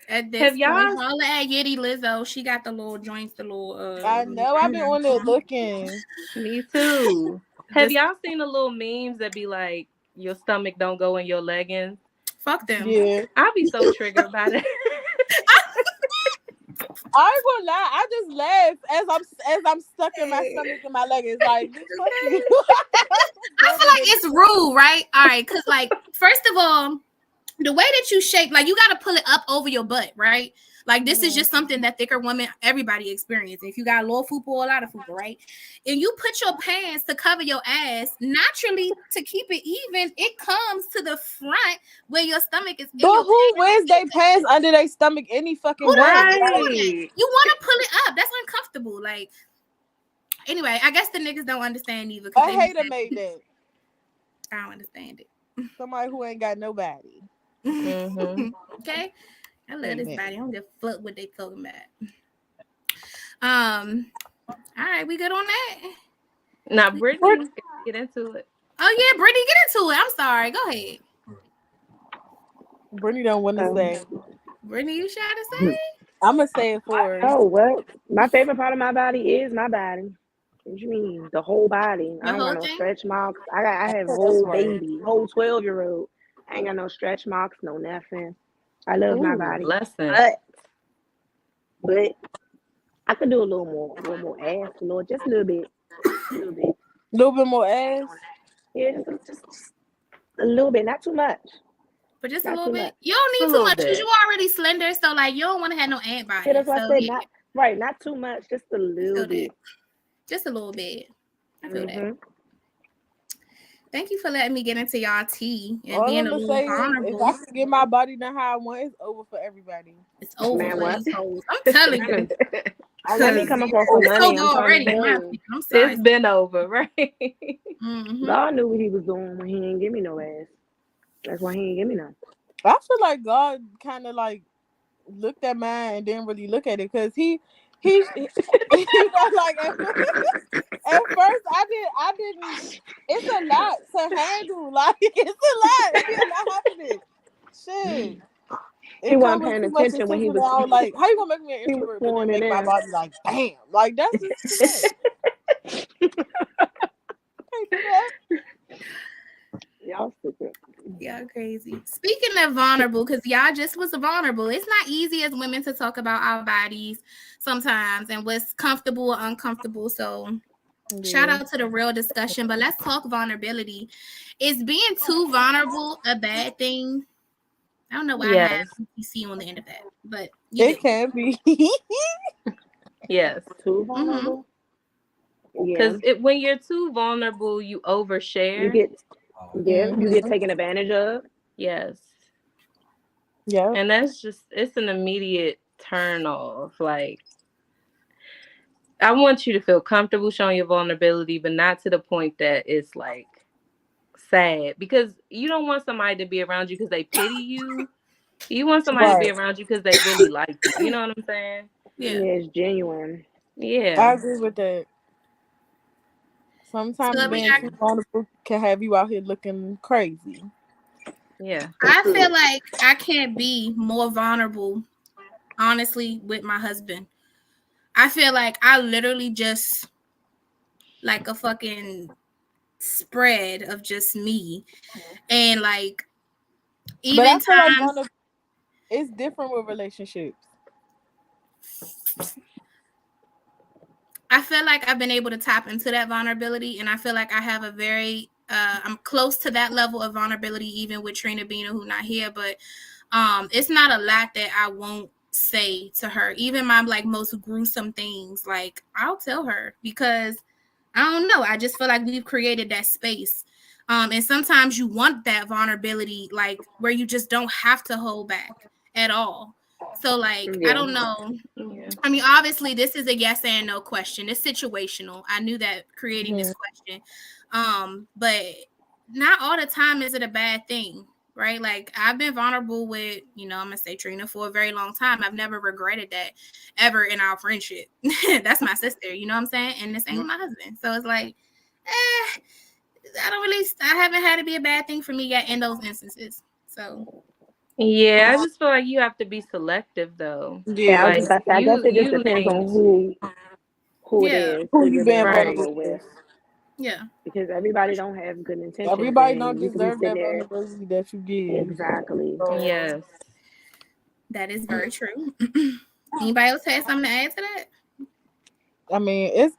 [SPEAKER 1] At this
[SPEAKER 3] Have
[SPEAKER 1] point,
[SPEAKER 3] y'all-
[SPEAKER 1] holla at Yitty Lizzo. She got the little joints, the little.
[SPEAKER 2] I know. I've been on there looking.
[SPEAKER 3] Me too. Have
[SPEAKER 1] Just-
[SPEAKER 3] y'all seen the little memes that be like, your stomach don't go in your leggings?
[SPEAKER 1] Fuck them.
[SPEAKER 2] Yeah.
[SPEAKER 3] I be so triggered by that.
[SPEAKER 2] I ain't gonna lie, I just laugh as I'm stuck in my stomach and my leggings. Like, bitch, fuck you.
[SPEAKER 1] I feel like it's rude, right? All right, because like, first of all, the way that you shape, like you got to pull it up over your butt, right? Like this is just something that thicker women, everybody experiences. If you got a low fupa or a lot of fupa, right? And you put your pants to cover your ass, naturally to keep it even, it comes to the front where your stomach is.
[SPEAKER 2] But who wears their pants under their stomach any fucking way?
[SPEAKER 3] Right.
[SPEAKER 1] You want to pull it up. That's uncomfortable. Like, anyway, I guess the niggas don't understand either. 'Cause
[SPEAKER 2] A
[SPEAKER 1] they
[SPEAKER 2] hater
[SPEAKER 1] be
[SPEAKER 2] made that.
[SPEAKER 1] I don't understand it.
[SPEAKER 2] Somebody who ain't got nobody.
[SPEAKER 3] Mhm.
[SPEAKER 1] Okay, I love this
[SPEAKER 2] Amen.
[SPEAKER 1] body. I don't give a fuck what they talking about. All right, we good on that.
[SPEAKER 3] Now, Brittany, get into it.
[SPEAKER 1] Oh yeah, Brittany, get into it. I'm sorry. Go ahead,
[SPEAKER 2] Brittany don't want to say.
[SPEAKER 1] Brittany. You trying to say?
[SPEAKER 2] I'm gonna say it for her.
[SPEAKER 6] Oh, what? My favorite part of my body is my body. What you mean? The whole body. I
[SPEAKER 1] The
[SPEAKER 6] don't
[SPEAKER 1] whole
[SPEAKER 6] got no
[SPEAKER 1] thing?
[SPEAKER 6] stretch marks. I have
[SPEAKER 2] That's
[SPEAKER 6] whole
[SPEAKER 2] right.
[SPEAKER 6] baby, whole 12-year-old. I ain't got no stretch marks, no nothing. I love my
[SPEAKER 3] Ooh,
[SPEAKER 6] body.
[SPEAKER 3] blessing.
[SPEAKER 6] But I could do a little more ass, just a little bit. A little bit.
[SPEAKER 2] A little bit more ass.
[SPEAKER 6] Yeah, just a little bit, not too much.
[SPEAKER 1] But just a
[SPEAKER 6] Not
[SPEAKER 1] little
[SPEAKER 6] too
[SPEAKER 1] bit.
[SPEAKER 6] much.
[SPEAKER 1] You don't
[SPEAKER 3] Just a
[SPEAKER 1] need too
[SPEAKER 3] little
[SPEAKER 1] much because
[SPEAKER 3] bit.
[SPEAKER 1] you already slender. So like, you don't want to have no ant body.
[SPEAKER 6] Yeah, that's what I
[SPEAKER 1] So,
[SPEAKER 6] said.
[SPEAKER 1] yeah,
[SPEAKER 6] Not too much, just a
[SPEAKER 1] feel
[SPEAKER 6] little
[SPEAKER 1] that.
[SPEAKER 6] bit.
[SPEAKER 1] Just a little bit. I feel that.
[SPEAKER 6] Mhm.
[SPEAKER 1] Thank you for letting me get into y'all tea and
[SPEAKER 2] All
[SPEAKER 1] being
[SPEAKER 2] I'm
[SPEAKER 1] a
[SPEAKER 2] gonna
[SPEAKER 1] little
[SPEAKER 2] say is, if
[SPEAKER 1] vulnerable.
[SPEAKER 2] I can get my body done how I want, it's over for everybody.
[SPEAKER 1] It's over
[SPEAKER 6] Man,
[SPEAKER 1] for
[SPEAKER 6] what?
[SPEAKER 1] these hoes. I'm telling you.
[SPEAKER 6] I let me come up off some
[SPEAKER 1] It's
[SPEAKER 6] money.
[SPEAKER 1] over
[SPEAKER 6] I'm trying
[SPEAKER 1] already.
[SPEAKER 6] to
[SPEAKER 1] In my
[SPEAKER 6] tell you.
[SPEAKER 1] opinion. I'm sorry.
[SPEAKER 3] It's been over, right?
[SPEAKER 1] Mhm.
[SPEAKER 6] God knew what he was doing when he didn't give me no ass. That's why he didn't give me none.
[SPEAKER 2] I feel like God kind of like looked at mine and didn't really look at it because he you know, like at first I didn't. It's a lot to handle. Like it's a lot. It's a lot happening. Shit.
[SPEAKER 6] He wasn't paying attention when he was.
[SPEAKER 2] Now. Like, how you gonna make me an
[SPEAKER 6] He was
[SPEAKER 2] introvert but then
[SPEAKER 6] pouring
[SPEAKER 2] make
[SPEAKER 6] it
[SPEAKER 2] my
[SPEAKER 6] in.
[SPEAKER 2] body like, bam? Like that's just too much. Can't do that.
[SPEAKER 6] Y'all stupid.
[SPEAKER 1] Y'all crazy. Speaking of vulnerable, because y'all just was vulnerable. It's not easy as women to talk about our bodies sometimes and what's comfortable or uncomfortable. So shout out to the real discussion. But let's talk vulnerability. Is being too vulnerable a bad thing? I don't know why I
[SPEAKER 3] Yes.
[SPEAKER 1] have PC on the end of that, but
[SPEAKER 2] It can be.
[SPEAKER 3] Yes.
[SPEAKER 6] Too vulnerable.
[SPEAKER 3] Because
[SPEAKER 6] Yeah.
[SPEAKER 3] when you're too vulnerable, you overshare.
[SPEAKER 6] You get taken advantage of.
[SPEAKER 3] Yes.
[SPEAKER 2] Yeah.
[SPEAKER 3] And it's an immediate turn off. Like, I want you to feel comfortable showing your vulnerability, but not to the point that it's like sad because you don't want somebody to be around you because they pity you. You want somebody to be
[SPEAKER 2] Right.
[SPEAKER 3] around you because they really like you. You know what I'm saying?
[SPEAKER 6] Yeah,
[SPEAKER 1] Yeah.
[SPEAKER 6] it's genuine.
[SPEAKER 2] I
[SPEAKER 3] Yeah.
[SPEAKER 2] agree with that. Sometimes
[SPEAKER 1] So let me
[SPEAKER 2] being
[SPEAKER 1] ask,
[SPEAKER 2] too vulnerable can have you out here looking crazy.
[SPEAKER 3] Yeah.
[SPEAKER 1] I feel like I can't be more vulnerable, honestly, with my husband. I feel like I literally just like a fucking spread of just me. And like
[SPEAKER 2] But
[SPEAKER 1] even
[SPEAKER 2] I feel like
[SPEAKER 1] times
[SPEAKER 2] it's different with relationships.
[SPEAKER 1] I feel like I've been able to tap into that vulnerability, and I feel like I have a very I'm close to that level of vulnerability, even with Trina Bina, who's not here. But it's not a lot that I won't say to her. Even my like most gruesome things, like I'll tell her because I don't know. I just feel like we've created that space. And sometimes you want that vulnerability, like where you just don't have to hold back at all. So like I
[SPEAKER 6] Yeah.
[SPEAKER 1] don't know.
[SPEAKER 3] Yeah.
[SPEAKER 1] I mean, obviously, this is a yes and no question. It's situational. I knew that creating this question. But not all the time is it a bad thing, right? Like I've been vulnerable with, I'm gonna say Trina for a very long time. I've never regretted that ever in our friendship. That's my sister, you know what I'm saying? And the same with my husband. So it's like, I haven't had it be a bad thing for me yet in those instances. So
[SPEAKER 3] Yeah, I just feel like you have to be selective though.
[SPEAKER 6] Yeah, I was
[SPEAKER 3] Like
[SPEAKER 6] just about to say, I guess it just depends on who it
[SPEAKER 1] Yeah.
[SPEAKER 6] is,
[SPEAKER 2] Who
[SPEAKER 6] who
[SPEAKER 2] you
[SPEAKER 6] you're
[SPEAKER 2] being
[SPEAKER 6] being
[SPEAKER 3] Right.
[SPEAKER 6] vulnerable
[SPEAKER 2] vulnerable
[SPEAKER 6] with.
[SPEAKER 2] with?
[SPEAKER 1] Yeah.
[SPEAKER 6] Because everybody don't have good intentions,
[SPEAKER 2] Everybody
[SPEAKER 6] and
[SPEAKER 2] don't
[SPEAKER 6] you could be
[SPEAKER 2] deserve
[SPEAKER 6] sitting
[SPEAKER 2] that
[SPEAKER 6] there.
[SPEAKER 2] vulnerability that you give.
[SPEAKER 6] Exactly.
[SPEAKER 3] Yes.
[SPEAKER 1] That is very true. Anybody else have something to add to that?
[SPEAKER 2] I mean,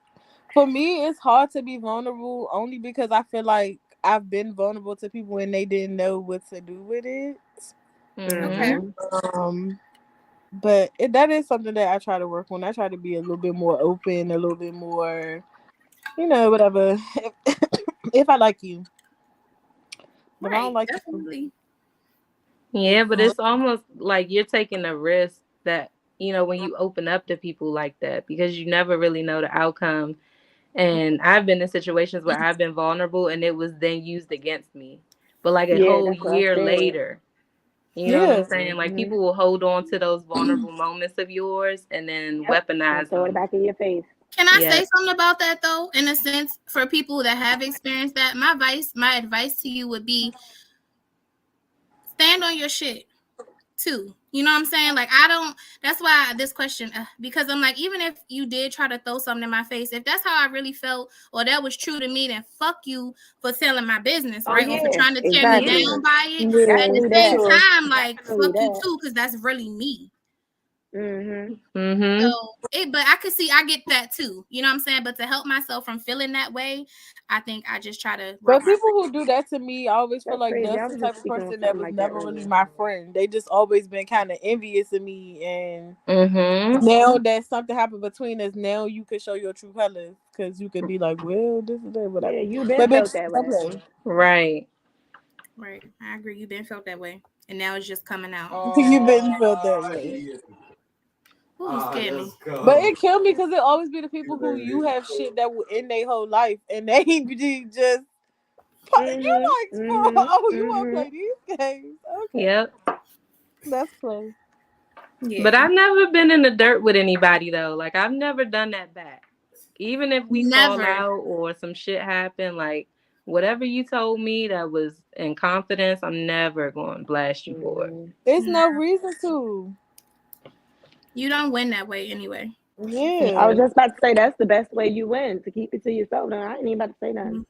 [SPEAKER 2] for me, it's hard to be vulnerable only because I feel like I've been vulnerable to people and they didn't know what to do with it.
[SPEAKER 1] Okay.
[SPEAKER 2] But that is something that I try to work on. I try to be a little bit more open, a little bit more, whatever. If I like you. But I don't like you.
[SPEAKER 1] Definitely.
[SPEAKER 3] Yeah, but it's almost like you're taking a risk that, when you open up to people like that, because you never really know the outcome. And I've been in situations where I've been vulnerable and it was then used against me. But like a
[SPEAKER 6] Yeah,
[SPEAKER 3] whole
[SPEAKER 6] that's what I
[SPEAKER 3] year
[SPEAKER 6] said.
[SPEAKER 3] later, you know what I'm saying? Like people will hold on to those vulnerable moments of yours and then weaponize
[SPEAKER 6] And throw it
[SPEAKER 3] them.
[SPEAKER 6] back in your face.
[SPEAKER 1] Can I
[SPEAKER 3] Yeah.
[SPEAKER 1] say something about that though? In a sense, for people that have experienced that, my advice to you would be stand on your shit too. You know what I'm saying? Like that's why this question, because I'm like, even if you did try to throw something in my face, if that's how I really felt or that was true to me, then fuck you for telling my business, right? Or for trying to tear me
[SPEAKER 6] exactly.
[SPEAKER 1] down by it.
[SPEAKER 2] Yeah,
[SPEAKER 1] At the
[SPEAKER 6] do
[SPEAKER 1] same
[SPEAKER 6] that.
[SPEAKER 1] time, like
[SPEAKER 6] Do
[SPEAKER 1] fuck you
[SPEAKER 6] that.
[SPEAKER 1] too, because that's really me.
[SPEAKER 3] Mm-hmm.
[SPEAKER 1] So but I get that too. You know what I'm saying? But to help myself from feeling that way, I think I just try to.
[SPEAKER 2] But people who do that to me, I always feel
[SPEAKER 6] That's
[SPEAKER 2] like
[SPEAKER 6] crazy. I
[SPEAKER 2] that's
[SPEAKER 6] was
[SPEAKER 2] the
[SPEAKER 6] just
[SPEAKER 2] type of
[SPEAKER 6] speaking on
[SPEAKER 2] person that
[SPEAKER 6] something
[SPEAKER 2] was
[SPEAKER 6] like that
[SPEAKER 2] never really
[SPEAKER 6] earlier.
[SPEAKER 2] my friend. They just always been kind of envious of me, and
[SPEAKER 3] Mm-hmm.
[SPEAKER 2] now that something happened between us, now you can show your true colors because you could be like, well, this is that, whatever.
[SPEAKER 6] Yeah, you've been
[SPEAKER 2] But
[SPEAKER 6] felt
[SPEAKER 2] bitch,
[SPEAKER 6] that
[SPEAKER 2] stop
[SPEAKER 6] way.
[SPEAKER 2] playing.
[SPEAKER 3] Right.
[SPEAKER 1] Right. I agree. You've been felt that way. And now it's just coming out.
[SPEAKER 2] You've been felt that way.
[SPEAKER 1] Ooh, scared me.
[SPEAKER 2] But it killed me because it always be the people who you have shit that will end their whole life and they be just you like you want to play these games. Okay.
[SPEAKER 3] Yep.
[SPEAKER 2] That's play.
[SPEAKER 1] Yeah.
[SPEAKER 3] But I've never been in the dirt with anybody though. Like I've never done that back. Even if we fall
[SPEAKER 1] Never.
[SPEAKER 3] out or some shit happened, like whatever you told me that was in confidence, I'm never going to blast you for it.
[SPEAKER 2] There's no reason to.
[SPEAKER 1] You don't win that way anyway.
[SPEAKER 2] Yeah.
[SPEAKER 6] I was just about to say that's the best way you win, to keep it to yourself. No, I ain't even about to say nothing.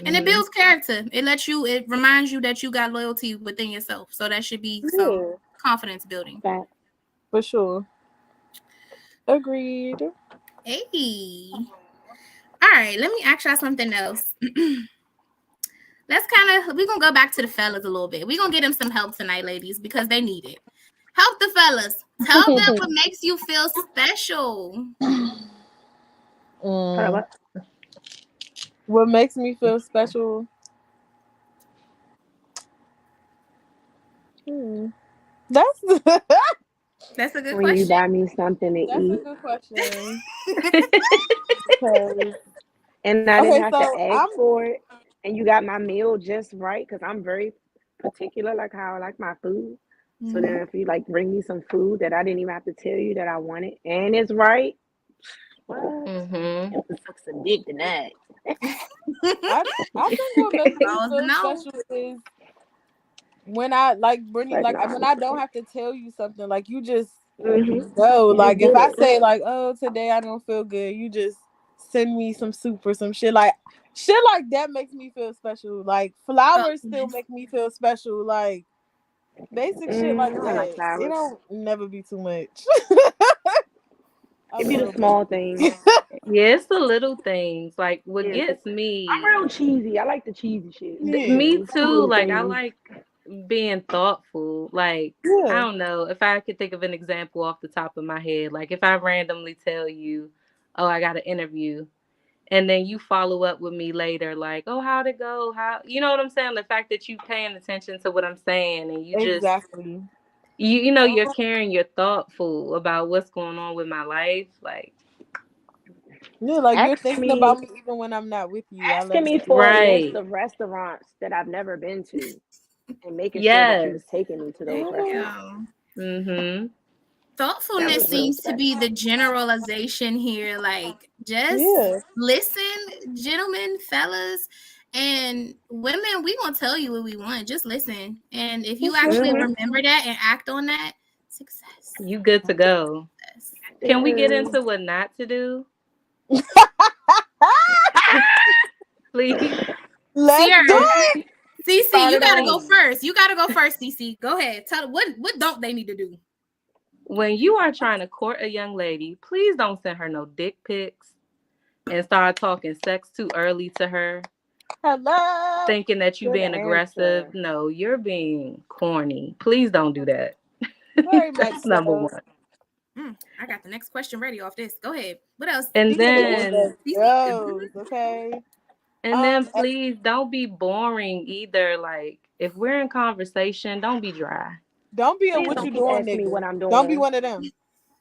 [SPEAKER 1] And it builds character. It reminds you that you got loyalty within yourself. So that should be some confidence building.
[SPEAKER 6] Fact.
[SPEAKER 2] For sure. Agreed.
[SPEAKER 1] Hey. All right, let me ask y'all something else. We're going to go back to the fellas a little bit. We're going to get them some help tonight, ladies, because they need it. Help the fellas. Tell them what makes you feel special.
[SPEAKER 2] What makes me feel special? That's
[SPEAKER 1] a good
[SPEAKER 6] when
[SPEAKER 1] question.
[SPEAKER 6] you buy me something to
[SPEAKER 2] That's
[SPEAKER 6] eat.
[SPEAKER 2] a good question.
[SPEAKER 6] And I didn't have to ask for it. and you got my meal just right, because I'm very particular, like how I like my food. So then if you like bring me some food that I didn't even have to tell you that I wanted and it's right, what?
[SPEAKER 3] Mm-hmm.
[SPEAKER 6] You can suck some dick tonight.
[SPEAKER 2] I think what makes me
[SPEAKER 1] Oh,
[SPEAKER 2] feel
[SPEAKER 1] no.
[SPEAKER 2] special is when I like Brittany, like
[SPEAKER 6] Like,
[SPEAKER 2] when I don't have to tell you something, like you just
[SPEAKER 6] mm-hmm.
[SPEAKER 2] go.
[SPEAKER 6] You
[SPEAKER 2] Like
[SPEAKER 6] just
[SPEAKER 2] if
[SPEAKER 6] get
[SPEAKER 2] I
[SPEAKER 6] it.
[SPEAKER 2] say like, oh, today I don't feel good, you just send me some soup or some shit. Like shit like that makes me feel special. Like flowers still make me feel special. Like basic shit like
[SPEAKER 6] I
[SPEAKER 2] that.
[SPEAKER 6] like
[SPEAKER 2] It
[SPEAKER 6] flowers.
[SPEAKER 2] don't never be too much. A
[SPEAKER 6] It be the
[SPEAKER 2] little
[SPEAKER 6] small things.
[SPEAKER 3] Yeah, it's the little things. Like what
[SPEAKER 6] Yeah, 'cause
[SPEAKER 3] gets me,
[SPEAKER 6] I'm real cheesy. I like the cheesy shit.
[SPEAKER 2] Yeah.
[SPEAKER 3] me
[SPEAKER 6] It's the
[SPEAKER 3] too.
[SPEAKER 6] little
[SPEAKER 3] Like I
[SPEAKER 6] things.
[SPEAKER 3] like being thoughtful. Like I
[SPEAKER 2] Yeah.
[SPEAKER 3] don't know if I could think of an example off the top of my head. Like if I randomly tell you, "Oh, I got an interview," and then you follow up with me later, like, "Oh, how'd it go? How?" You know what I'm saying? The fact that you paying attention to what I'm saying and you just
[SPEAKER 2] Exactly.
[SPEAKER 3] you know you're caring, you're thoughtful about what's going on with my life. Like
[SPEAKER 2] Yeah, like you're
[SPEAKER 6] Asking
[SPEAKER 2] thinking
[SPEAKER 6] me,
[SPEAKER 2] about me even when I'm not with you. I
[SPEAKER 6] asking
[SPEAKER 2] love
[SPEAKER 6] me
[SPEAKER 2] that.
[SPEAKER 6] for a list
[SPEAKER 3] right,
[SPEAKER 6] of restaurants that I've never been to, and making sure that you
[SPEAKER 3] yes,
[SPEAKER 6] was taking me to those restaurants.
[SPEAKER 1] Yeah.
[SPEAKER 3] mm-hmm,
[SPEAKER 6] That
[SPEAKER 1] Thoughtfulness
[SPEAKER 6] was real
[SPEAKER 1] seems to be the
[SPEAKER 6] special.
[SPEAKER 1] generalization here. Like, just
[SPEAKER 2] Yeah.
[SPEAKER 1] listen, gentlemen, fellas, and women. We gonna tell you what we want. Just listen, and if you actually
[SPEAKER 6] Mm-hmm.
[SPEAKER 1] remember that and act on that, success.
[SPEAKER 3] you good to go.
[SPEAKER 1] Success.
[SPEAKER 3] Can we get into what not to do, please?
[SPEAKER 2] Let's
[SPEAKER 1] Sierra,
[SPEAKER 2] do it.
[SPEAKER 1] CC,
[SPEAKER 6] Start
[SPEAKER 1] you
[SPEAKER 6] it
[SPEAKER 1] gotta go
[SPEAKER 6] off.
[SPEAKER 1] first. You gotta go first, CC. Go ahead. Tell what don't they need to do?
[SPEAKER 3] When you are trying to court a young lady, please don't send her no dick pics and start talking sex too early to her,
[SPEAKER 2] Hello.
[SPEAKER 3] thinking that you
[SPEAKER 6] Good
[SPEAKER 3] being aggressive.
[SPEAKER 6] answer.
[SPEAKER 3] No, you're being corny. Please don't do that.
[SPEAKER 2] Very much
[SPEAKER 3] That's number
[SPEAKER 2] so.
[SPEAKER 3] one.
[SPEAKER 1] I got the next question ready off this. Go ahead. What else?
[SPEAKER 3] And
[SPEAKER 2] He said,
[SPEAKER 3] then
[SPEAKER 2] "Let's go." Okay.
[SPEAKER 3] please don't be boring either. Like if we're in conversation, don't be dry.
[SPEAKER 2] Don't be a
[SPEAKER 6] Please
[SPEAKER 2] what
[SPEAKER 6] don't
[SPEAKER 2] you
[SPEAKER 6] keep
[SPEAKER 2] doing,
[SPEAKER 6] asking me
[SPEAKER 2] nigga.
[SPEAKER 6] what I'm
[SPEAKER 2] Don't be
[SPEAKER 6] doing.
[SPEAKER 2] one of them.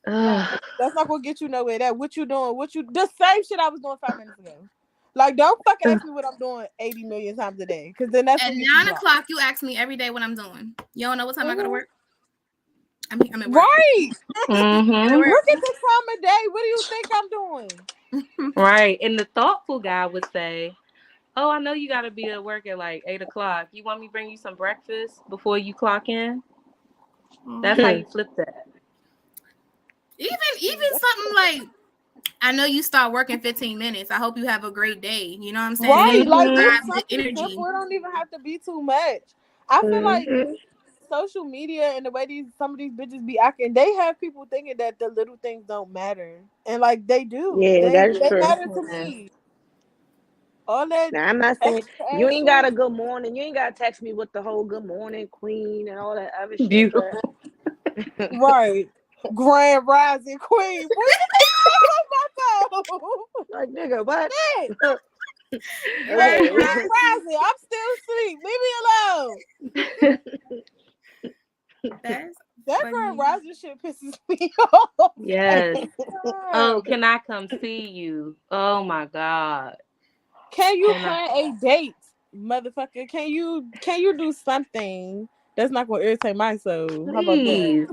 [SPEAKER 3] Ugh.
[SPEAKER 2] That's not gonna get you nowhere. That what you doing? What you the same shit I was doing 5 minutes ago. Like don't fucking ask me what I'm doing 80 million times a day, because then that's
[SPEAKER 1] At
[SPEAKER 2] what gets you
[SPEAKER 1] 9
[SPEAKER 2] blocked.
[SPEAKER 1] o'clock, you ask me every day what I'm doing. You don't know what time I go to work? I'm at work.
[SPEAKER 2] Right.
[SPEAKER 3] Mm-hmm.
[SPEAKER 2] Look at the time of day. What do you think I'm doing?
[SPEAKER 3] Right. And the thoughtful guy would say, "Oh, I know you got to be at work at like 8 o'clock. You want me to bring you some breakfast before you clock in?" That's how you flip that.
[SPEAKER 1] Even something like, I know you start work in 15 minutes. I hope you have a great day. You know what I'm saying?
[SPEAKER 2] Right. Like
[SPEAKER 3] Mhm.
[SPEAKER 2] it's
[SPEAKER 1] Vibe, the
[SPEAKER 2] something
[SPEAKER 1] energy.
[SPEAKER 2] simple. It don't even have to be too much. I feel like
[SPEAKER 6] Mm-hmm.
[SPEAKER 2] social media and the way some of these bitches be acting, they have people thinking that the little things don't matter, and like they do.
[SPEAKER 6] Yeah, that's
[SPEAKER 2] They
[SPEAKER 6] true.
[SPEAKER 2] matter to me. All that
[SPEAKER 6] Now, I'm not saying
[SPEAKER 2] extra
[SPEAKER 6] you
[SPEAKER 2] ass
[SPEAKER 6] ain't got a
[SPEAKER 2] shit.
[SPEAKER 6] good morning. You ain't got to text me with the whole good morning queen and all that other shit.
[SPEAKER 3] Beautiful.
[SPEAKER 6] But
[SPEAKER 2] Right. Grand Rising Queen. What you think on my phone?
[SPEAKER 6] like, nigga, what?
[SPEAKER 2] Hey,
[SPEAKER 6] Okay.
[SPEAKER 2] Grand Rising. I'm still asleep. Leave me alone.
[SPEAKER 1] That's
[SPEAKER 2] That
[SPEAKER 1] funny.
[SPEAKER 2] Grand Rising shit pisses me off.
[SPEAKER 3] Yes. Oh, can I come see you? Oh my God.
[SPEAKER 2] Can you
[SPEAKER 3] Can I-
[SPEAKER 2] plan a date, motherfucker? Can you do something that's not gonna irritate my soul? How about that?
[SPEAKER 3] Please.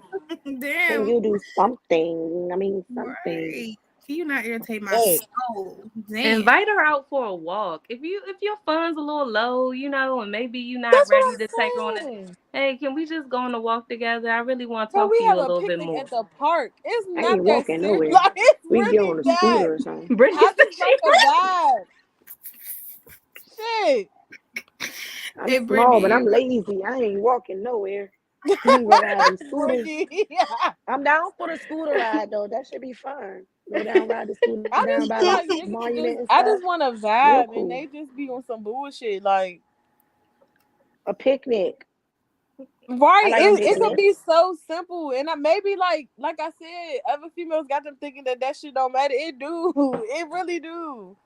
[SPEAKER 6] Can
[SPEAKER 1] Damn.
[SPEAKER 6] you do something? I mean, something.
[SPEAKER 1] Right. Can you not irritate my
[SPEAKER 2] Hey.
[SPEAKER 1] soul? Damn.
[SPEAKER 3] Invite her out for a walk. If your funds a little low, you know, and maybe you're not
[SPEAKER 2] That's
[SPEAKER 3] ready
[SPEAKER 2] what
[SPEAKER 3] to take on it.
[SPEAKER 2] saying.
[SPEAKER 3] Hey, can we just go on a walk together? I really want to
[SPEAKER 2] Can
[SPEAKER 3] talk
[SPEAKER 2] we
[SPEAKER 3] to you
[SPEAKER 2] have
[SPEAKER 3] a
[SPEAKER 2] a
[SPEAKER 3] little bit
[SPEAKER 2] picnic
[SPEAKER 3] more.
[SPEAKER 2] at the park? It's
[SPEAKER 6] I
[SPEAKER 2] not
[SPEAKER 6] ain't
[SPEAKER 2] that
[SPEAKER 6] walking
[SPEAKER 2] serious.
[SPEAKER 6] nowhere.
[SPEAKER 2] Like it's
[SPEAKER 6] We can get on
[SPEAKER 2] really
[SPEAKER 6] a
[SPEAKER 2] that.
[SPEAKER 6] scooter or something.
[SPEAKER 3] Brittany
[SPEAKER 2] I
[SPEAKER 3] said
[SPEAKER 2] just
[SPEAKER 3] she
[SPEAKER 2] like a vibe. Shit.
[SPEAKER 6] I'm
[SPEAKER 1] Hey,
[SPEAKER 6] small, but
[SPEAKER 1] Brittany.
[SPEAKER 6] I'm lazy. I ain't walking nowhere. We can go ride them scooters.
[SPEAKER 2] Brittany.
[SPEAKER 6] I'm down for the scooter ride though. That should be fun. Go down, ride the scooter
[SPEAKER 2] I
[SPEAKER 6] down
[SPEAKER 2] just
[SPEAKER 6] by
[SPEAKER 2] feel like
[SPEAKER 6] the
[SPEAKER 2] niggas
[SPEAKER 6] monument and
[SPEAKER 2] I
[SPEAKER 6] stuff.
[SPEAKER 2] just want a
[SPEAKER 6] Real
[SPEAKER 2] vibe, and
[SPEAKER 6] cool.
[SPEAKER 2] they just be on some bullshit. Like,
[SPEAKER 6] A picnic.
[SPEAKER 2] right?
[SPEAKER 6] I like
[SPEAKER 2] It
[SPEAKER 6] picnics.
[SPEAKER 2] could be so simple, and maybe like I said, other females got them thinking that shit don't matter. It do. It really do.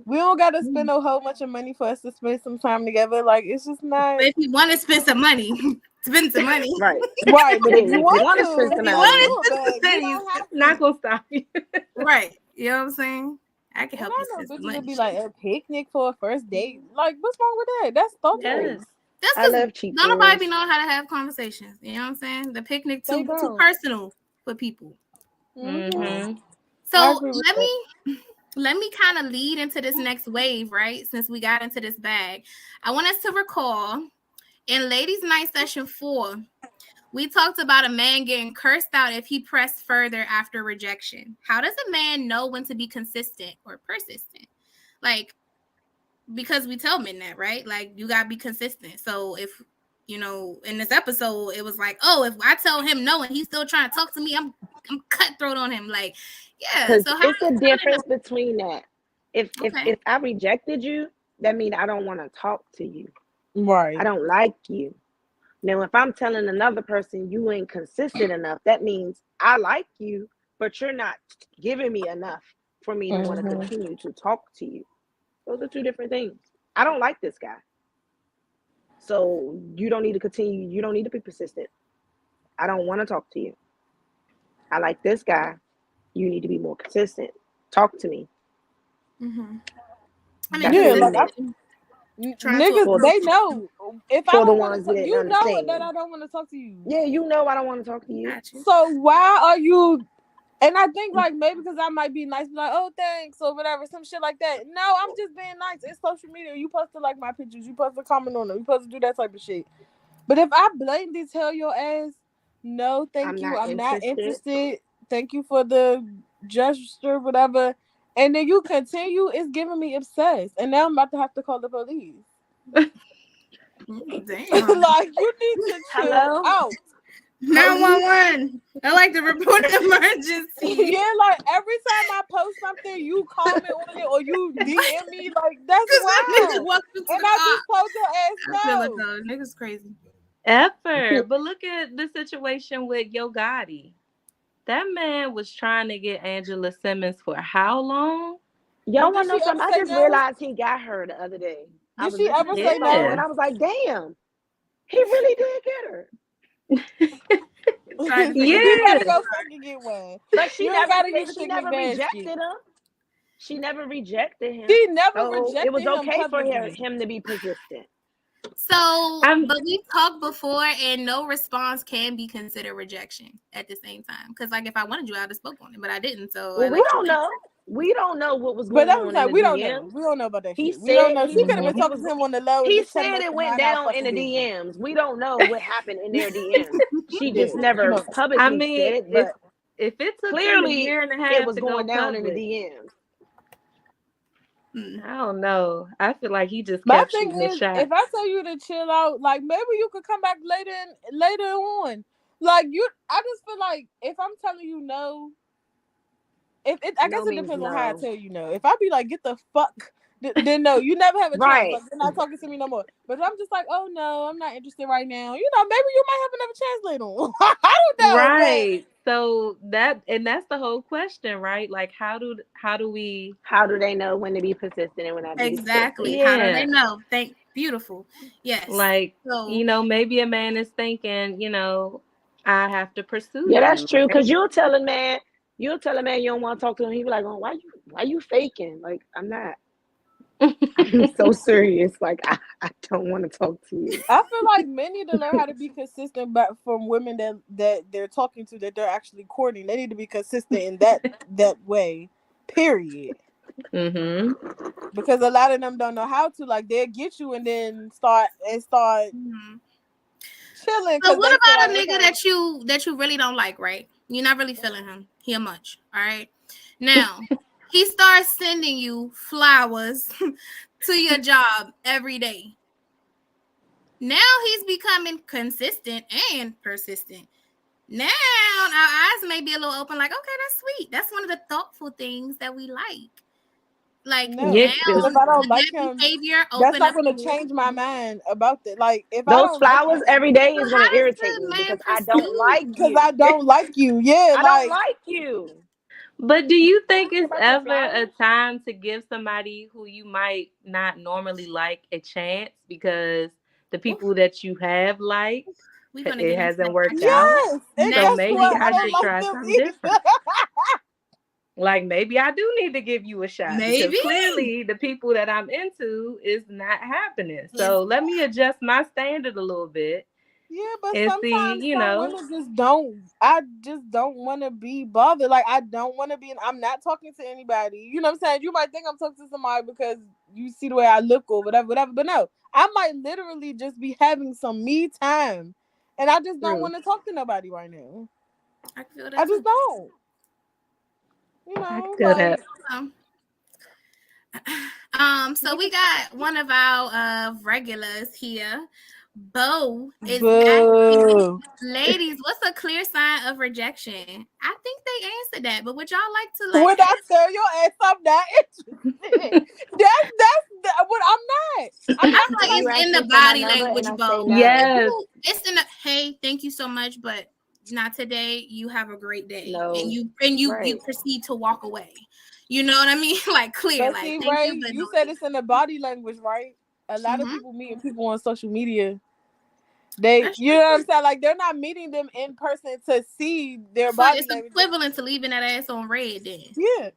[SPEAKER 2] We don't got to spend a whole bunch of money for us to spend some time together. Like, it's just not
[SPEAKER 1] But if you want to spend some money, spend some money.
[SPEAKER 6] Right.
[SPEAKER 2] right. But
[SPEAKER 6] Yeah,
[SPEAKER 2] if you
[SPEAKER 6] if you
[SPEAKER 2] want
[SPEAKER 6] wanna
[SPEAKER 2] to,
[SPEAKER 6] spend
[SPEAKER 2] if
[SPEAKER 6] some
[SPEAKER 2] you
[SPEAKER 6] money.
[SPEAKER 2] want to, but you don't have to.
[SPEAKER 3] not gonna stop you.
[SPEAKER 1] Right. You know what I'm saying? I can
[SPEAKER 2] And
[SPEAKER 1] help
[SPEAKER 2] I
[SPEAKER 1] you
[SPEAKER 2] know
[SPEAKER 1] sense
[SPEAKER 2] bitches
[SPEAKER 1] much.
[SPEAKER 2] would be like a picnic for a first date. Like, what's wrong with that? That's thoughtful.
[SPEAKER 3] Yes.
[SPEAKER 1] That's
[SPEAKER 6] I
[SPEAKER 1] because
[SPEAKER 6] love cheap
[SPEAKER 1] don't nobody
[SPEAKER 6] tours.
[SPEAKER 1] be knowing how to have conversations. You know what I'm saying? The picnic
[SPEAKER 2] They
[SPEAKER 1] too
[SPEAKER 2] don't.
[SPEAKER 1] personal for people.
[SPEAKER 3] Mm-hmm.
[SPEAKER 1] So
[SPEAKER 2] I agree with
[SPEAKER 1] let me kind of lead into this next wave, right? Since we got into this bag, I want us to recall in Ladies' Night Session 4, we talked about a man getting cursed out if he pressed further after rejection. How does a man know when to be consistent or persistent? Like, because we tell men that, right? Like, you gotta be consistent. So if you know, in this episode, it was like, oh, if I tell him no and he's still trying to talk to me, I'm cutthroat on him. Like, yeah.
[SPEAKER 6] Because
[SPEAKER 1] So how
[SPEAKER 6] it's a difference between that. If
[SPEAKER 1] Okay.
[SPEAKER 6] I rejected you, that means I don't want to talk to you.
[SPEAKER 2] Right.
[SPEAKER 6] I don't like you. Now, if I'm telling another person you ain't consistent enough, that means I like you, but you're not giving me enough for me to want to continue to talk to you. Those are two different things. I don't like this guy. So you don't need to continue. You don't need to be persistent. I don't want to talk to you. I like this guy. You need to be more consistent. Talk to me.
[SPEAKER 1] Mm-hmm. I mean,
[SPEAKER 6] That's
[SPEAKER 2] Yeah,
[SPEAKER 6] the
[SPEAKER 2] like
[SPEAKER 6] limit.
[SPEAKER 1] trying to
[SPEAKER 2] niggas,
[SPEAKER 6] For
[SPEAKER 2] they know. If I
[SPEAKER 6] for the
[SPEAKER 2] don't want
[SPEAKER 6] ones
[SPEAKER 2] to,
[SPEAKER 6] that didn't
[SPEAKER 2] you know
[SPEAKER 6] understand.
[SPEAKER 2] that I don't want to talk to you.
[SPEAKER 6] Yeah, you know I don't want to talk to you.
[SPEAKER 1] Got you.
[SPEAKER 2] So why are you? And I think like maybe because I might be nice, be like, oh thanks or whatever, some shit like that. No, I'm just being nice. It's social media. You supposed to like my pictures. You supposed to comment on them. You supposed to do that type of shit. But if I blatantly tell your ass, no, thank you, I'm not interested. Thank you for the gesture, whatever. And then you continue, it's giving me obsessed. And now I'm about to have to call the police.
[SPEAKER 1] Damn.
[SPEAKER 2] Like, you need to chill out.
[SPEAKER 1] 911. I like to report an emergency.
[SPEAKER 2] Yeah, like every time I post something, you comment on it or you DM me. Like, that's wild. And I just told your ass
[SPEAKER 1] I feel it
[SPEAKER 2] no.
[SPEAKER 1] though. Niggas crazy.
[SPEAKER 3] Effort. But look at the situation with Yo Gotti. That man was trying to get Angela Simmons for how long?
[SPEAKER 6] Y'all
[SPEAKER 2] But
[SPEAKER 6] want to know
[SPEAKER 2] did she
[SPEAKER 6] something?
[SPEAKER 2] ever
[SPEAKER 6] I
[SPEAKER 2] say
[SPEAKER 6] just
[SPEAKER 2] no?
[SPEAKER 6] realized he got her the other day. I
[SPEAKER 2] Did
[SPEAKER 6] was
[SPEAKER 2] she
[SPEAKER 6] listening
[SPEAKER 2] ever
[SPEAKER 6] to
[SPEAKER 2] say
[SPEAKER 6] the song
[SPEAKER 2] no?
[SPEAKER 6] and I was like, damn, he really did get her.
[SPEAKER 1] Tried to
[SPEAKER 2] You
[SPEAKER 1] say
[SPEAKER 2] better
[SPEAKER 3] Yeah.
[SPEAKER 2] go fucking get one.
[SPEAKER 6] But she
[SPEAKER 2] You ain't
[SPEAKER 6] never
[SPEAKER 2] gotta give a
[SPEAKER 6] she
[SPEAKER 2] picnic
[SPEAKER 6] never
[SPEAKER 2] basket.
[SPEAKER 6] rejected him. She never rejected him.
[SPEAKER 2] She never
[SPEAKER 6] So
[SPEAKER 2] rejected
[SPEAKER 6] it was
[SPEAKER 2] him
[SPEAKER 6] okay for
[SPEAKER 2] publicly.
[SPEAKER 6] him to be persistent.
[SPEAKER 1] So,
[SPEAKER 3] I'm-
[SPEAKER 1] but we've talked before, and no response can be considered rejection at the same time. Because, like, if I wanted you, I'd have spoke on it, but I didn't. So,
[SPEAKER 6] Well,
[SPEAKER 1] I
[SPEAKER 6] we
[SPEAKER 1] let you
[SPEAKER 6] don't
[SPEAKER 1] in.
[SPEAKER 6] know. We don't know what was
[SPEAKER 2] But
[SPEAKER 6] going
[SPEAKER 2] that's
[SPEAKER 6] on
[SPEAKER 2] what
[SPEAKER 6] in
[SPEAKER 2] I'm
[SPEAKER 6] the
[SPEAKER 2] saying. We don't know.
[SPEAKER 6] DMs.
[SPEAKER 2] We don't know about that
[SPEAKER 6] He
[SPEAKER 2] shit. We don't
[SPEAKER 6] said
[SPEAKER 2] know. She could have been
[SPEAKER 6] he
[SPEAKER 2] talking to him on the low and
[SPEAKER 6] he
[SPEAKER 2] just telling
[SPEAKER 6] said
[SPEAKER 2] us
[SPEAKER 6] it
[SPEAKER 2] to
[SPEAKER 6] went
[SPEAKER 2] mind our
[SPEAKER 6] down in the
[SPEAKER 2] fucking business.
[SPEAKER 6] DMs. We don't know what happened in their DMs. She just
[SPEAKER 2] Yeah.
[SPEAKER 6] never
[SPEAKER 2] No.
[SPEAKER 6] publicly
[SPEAKER 3] I
[SPEAKER 6] said
[SPEAKER 3] mean,
[SPEAKER 6] it, but
[SPEAKER 3] if it took them a
[SPEAKER 6] clearly
[SPEAKER 3] year and a
[SPEAKER 6] it
[SPEAKER 3] half
[SPEAKER 6] was
[SPEAKER 3] to go
[SPEAKER 6] going down in the
[SPEAKER 3] public,
[SPEAKER 6] DMs.
[SPEAKER 3] I don't know. I feel like he just
[SPEAKER 2] My
[SPEAKER 3] kept
[SPEAKER 2] thing
[SPEAKER 3] shooting his
[SPEAKER 2] is,
[SPEAKER 3] shot.
[SPEAKER 2] if I tell you to chill out, like maybe you could come back later on. Like I just feel like if I'm telling you no, I guess
[SPEAKER 6] No
[SPEAKER 2] it
[SPEAKER 6] means
[SPEAKER 2] depends on how I
[SPEAKER 6] no.
[SPEAKER 2] tell you no. If I be like, get the fuck, then no, you never have a chance.
[SPEAKER 6] Right.
[SPEAKER 2] Like you're not talking to me no more. But if I'm just like, oh no, I'm not interested right now. You know, maybe you might have another chance later on. I don't know.
[SPEAKER 3] Right. So that's the whole question, right? Like how do we
[SPEAKER 6] How do they know when to be persistent and when not to be
[SPEAKER 1] Exactly.
[SPEAKER 6] persistent?
[SPEAKER 1] How do
[SPEAKER 3] Yeah.
[SPEAKER 1] they know? Beautiful. Yes.
[SPEAKER 3] like
[SPEAKER 1] So,
[SPEAKER 3] maybe a man is thinking, I have to pursue
[SPEAKER 6] Yeah, that's
[SPEAKER 3] you.
[SPEAKER 6] true. Cause you'll tell a man you don't want to talk to him. He be like, oh, why you faking? Like, I'm not. I'm so serious. Like, I don't want to talk to you.
[SPEAKER 2] I feel like men need to learn how to be consistent, but from women that they're talking to, that they're actually courting. They need to be consistent in that way. Period.
[SPEAKER 3] Mm-hmm.
[SPEAKER 2] Because a lot of them don't know how to. Like they'll get you and then start
[SPEAKER 1] mhm.
[SPEAKER 2] chilling.
[SPEAKER 1] So what about a
[SPEAKER 2] like,
[SPEAKER 1] nigga that you really don't like, right? You're not really feeling him. He a munch. All right. Now he starts sending you flowers to your job every day. Now he's becoming consistent and persistent. Now our eyes may be a little open, like, okay, that's sweet. That's one of the thoughtful things that we like. Like
[SPEAKER 2] No,
[SPEAKER 3] Yeah,
[SPEAKER 1] now,
[SPEAKER 2] if I don't like
[SPEAKER 1] that
[SPEAKER 2] him,
[SPEAKER 1] behavior
[SPEAKER 2] that's
[SPEAKER 1] open
[SPEAKER 2] not
[SPEAKER 1] up
[SPEAKER 2] going
[SPEAKER 1] to
[SPEAKER 2] to change my mind about it. Like if I
[SPEAKER 6] Those
[SPEAKER 2] don't like
[SPEAKER 6] flowers
[SPEAKER 2] him,
[SPEAKER 6] every day is
[SPEAKER 1] So
[SPEAKER 6] gonna
[SPEAKER 1] how does
[SPEAKER 6] irritate
[SPEAKER 1] the
[SPEAKER 6] me
[SPEAKER 1] man
[SPEAKER 6] because I don't like
[SPEAKER 2] because
[SPEAKER 6] you.
[SPEAKER 2] I don't like you. Yeah,
[SPEAKER 6] I don't like you.
[SPEAKER 3] But do you think it's
[SPEAKER 6] About your
[SPEAKER 3] ever a
[SPEAKER 6] flowers?
[SPEAKER 3] time to give somebody who you might not normally like a chance because the people that you have liked,
[SPEAKER 1] we're gonna
[SPEAKER 3] it
[SPEAKER 1] get into
[SPEAKER 3] hasn't
[SPEAKER 1] that.
[SPEAKER 3] worked out?
[SPEAKER 2] yes. And
[SPEAKER 1] Next
[SPEAKER 3] So
[SPEAKER 2] guess
[SPEAKER 3] maybe
[SPEAKER 2] what? I
[SPEAKER 3] I
[SPEAKER 2] don't
[SPEAKER 3] should
[SPEAKER 2] like
[SPEAKER 3] try
[SPEAKER 2] them
[SPEAKER 3] something
[SPEAKER 2] either.
[SPEAKER 3] different. Like maybe I do need to give you a shot
[SPEAKER 1] Maybe.
[SPEAKER 3] because clearly the people that I'm into is not happening. So let me adjust my standard a little bit.
[SPEAKER 2] Yeah, but
[SPEAKER 3] And
[SPEAKER 2] sometimes
[SPEAKER 3] see,
[SPEAKER 2] some women just don't. I just don't want to be bothered. Like I don't want to be. I'm not talking to anybody. You know what I'm saying? You might think I'm talking to somebody because you see the way I look or whatever. But no, I might literally just be having some me time, and I just don't want to talk to nobody right now.
[SPEAKER 1] I feel that.
[SPEAKER 2] I just don't. You
[SPEAKER 3] I
[SPEAKER 2] know,
[SPEAKER 3] feel that.
[SPEAKER 1] So we got one of our regulars here. Bo is
[SPEAKER 2] Boo.
[SPEAKER 1] ladies, what's a clear sign of rejection? I think they answered that, but would y'all like to like
[SPEAKER 2] When I tell your ass I'm not interested, that's what I'm not.
[SPEAKER 1] I feel like
[SPEAKER 6] You
[SPEAKER 1] it's in
[SPEAKER 6] ask
[SPEAKER 1] the
[SPEAKER 6] me for my
[SPEAKER 1] body
[SPEAKER 6] number
[SPEAKER 1] language,
[SPEAKER 6] and I say
[SPEAKER 1] Bo.
[SPEAKER 6] no.
[SPEAKER 3] Yes.
[SPEAKER 1] It's in the hey, thank you so much, but not today. You have a great day.
[SPEAKER 6] No.
[SPEAKER 1] And you
[SPEAKER 6] Right.
[SPEAKER 1] proceed to walk away. You know what I mean? Like clear.
[SPEAKER 2] But
[SPEAKER 1] Like
[SPEAKER 2] see,
[SPEAKER 1] thank
[SPEAKER 2] Ray,
[SPEAKER 1] you, but
[SPEAKER 2] you
[SPEAKER 1] no
[SPEAKER 2] said it's in the body language, right? A lot of people meeting people on social media. They,
[SPEAKER 1] That's
[SPEAKER 2] you know what I'm saying? Like they're not meeting them in person to see their
[SPEAKER 1] so
[SPEAKER 2] body
[SPEAKER 1] it's
[SPEAKER 2] language.
[SPEAKER 1] equivalent to leaving that ass on red then.
[SPEAKER 2] Yeah.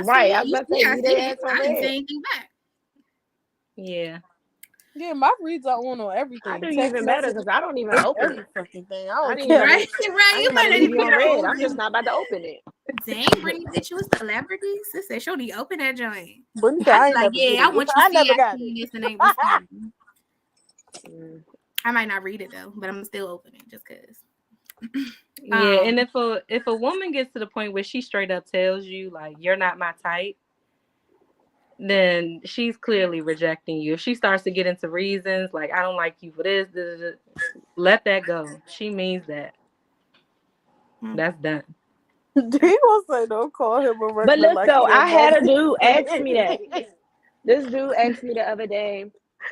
[SPEAKER 6] Right, I was
[SPEAKER 1] You
[SPEAKER 6] about to
[SPEAKER 1] see,
[SPEAKER 6] say,
[SPEAKER 1] I
[SPEAKER 6] leave
[SPEAKER 1] see
[SPEAKER 6] their
[SPEAKER 1] you.
[SPEAKER 6] ass on
[SPEAKER 1] I didn't
[SPEAKER 6] red.
[SPEAKER 1] say anything back.
[SPEAKER 3] Yeah.
[SPEAKER 2] Yeah, my reads are on everything.
[SPEAKER 6] I do
[SPEAKER 2] Text
[SPEAKER 6] even better
[SPEAKER 2] message,
[SPEAKER 6] because I don't even open
[SPEAKER 2] every
[SPEAKER 6] it.
[SPEAKER 2] fucking thing. I
[SPEAKER 6] I
[SPEAKER 2] don't
[SPEAKER 6] didn't
[SPEAKER 2] care.
[SPEAKER 6] even-
[SPEAKER 1] Right.
[SPEAKER 6] I
[SPEAKER 1] You
[SPEAKER 6] ain't
[SPEAKER 1] might
[SPEAKER 6] about
[SPEAKER 1] not
[SPEAKER 6] to leave
[SPEAKER 1] even
[SPEAKER 6] you on red. I'm
[SPEAKER 1] open.
[SPEAKER 6] just not about to open it.
[SPEAKER 1] Dang, Brittany, bitch, you a celebrity? Sis said she'll need open that joint.
[SPEAKER 2] Brittany
[SPEAKER 1] I
[SPEAKER 2] said, I
[SPEAKER 1] was
[SPEAKER 2] ain't
[SPEAKER 1] like,
[SPEAKER 2] never
[SPEAKER 1] yeah,
[SPEAKER 2] get
[SPEAKER 1] I
[SPEAKER 2] it.
[SPEAKER 1] want you
[SPEAKER 2] I
[SPEAKER 1] to see
[SPEAKER 2] never
[SPEAKER 1] I
[SPEAKER 2] got
[SPEAKER 1] see
[SPEAKER 2] it.
[SPEAKER 1] this and ain't responding.
[SPEAKER 6] Mm.
[SPEAKER 1] I might not read it though, but I'm still opening just cause.
[SPEAKER 3] Yeah, and if a woman gets to the point where she straight up tells you like you're not my type, then she's clearly rejecting you. If she starts to get into reasons like I don't like you for this, let that go. She means that. That's done.
[SPEAKER 2] He gonna say don't call him a regular.
[SPEAKER 6] But look,
[SPEAKER 2] like
[SPEAKER 6] though,
[SPEAKER 2] he a
[SPEAKER 6] I had a
[SPEAKER 2] mother.
[SPEAKER 6] dude ask me that. This dude asked me the other day,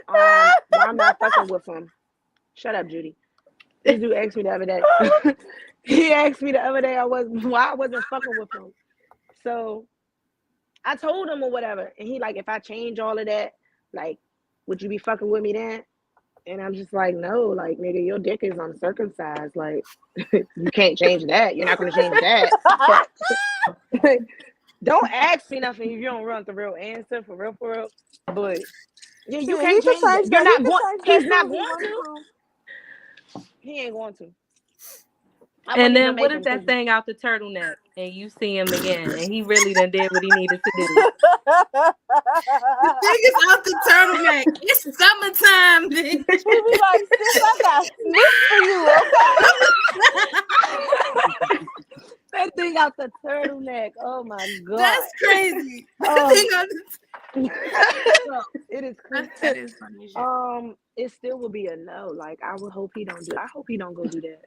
[SPEAKER 6] why I'm not fucking with him. Shut up, Judy. This dude asked me the other day. He asked me the other day why I wasn't fucking with him. So I told him or whatever, and he like, if I change all of that, like, would you be fucking with me then? And I'm just like, no, like, nigga, your dick is uncircumcised. Like, you can't change that. You're not gonna change that. But don't ask me nothing if you don't want the real answer, for real, for real. But yeah, you can't change that. You're not going. He's not going to. He ain't going to.
[SPEAKER 3] And then what if that thing out the turtleneck and you see him again and he really done did what he needed to do?
[SPEAKER 1] The thing is out the turtleneck. It's summertime, bitch.
[SPEAKER 2] He be like, sis, I got sniff for you, okay?
[SPEAKER 6] That thing out the turtleneck. Oh my god.
[SPEAKER 1] That's crazy.
[SPEAKER 6] Oh.
[SPEAKER 1] Thing out the
[SPEAKER 6] It is crazy.
[SPEAKER 1] that is funny shit.
[SPEAKER 6] It still will be a no. Like I would hope he don't do. I hope he don't go do that.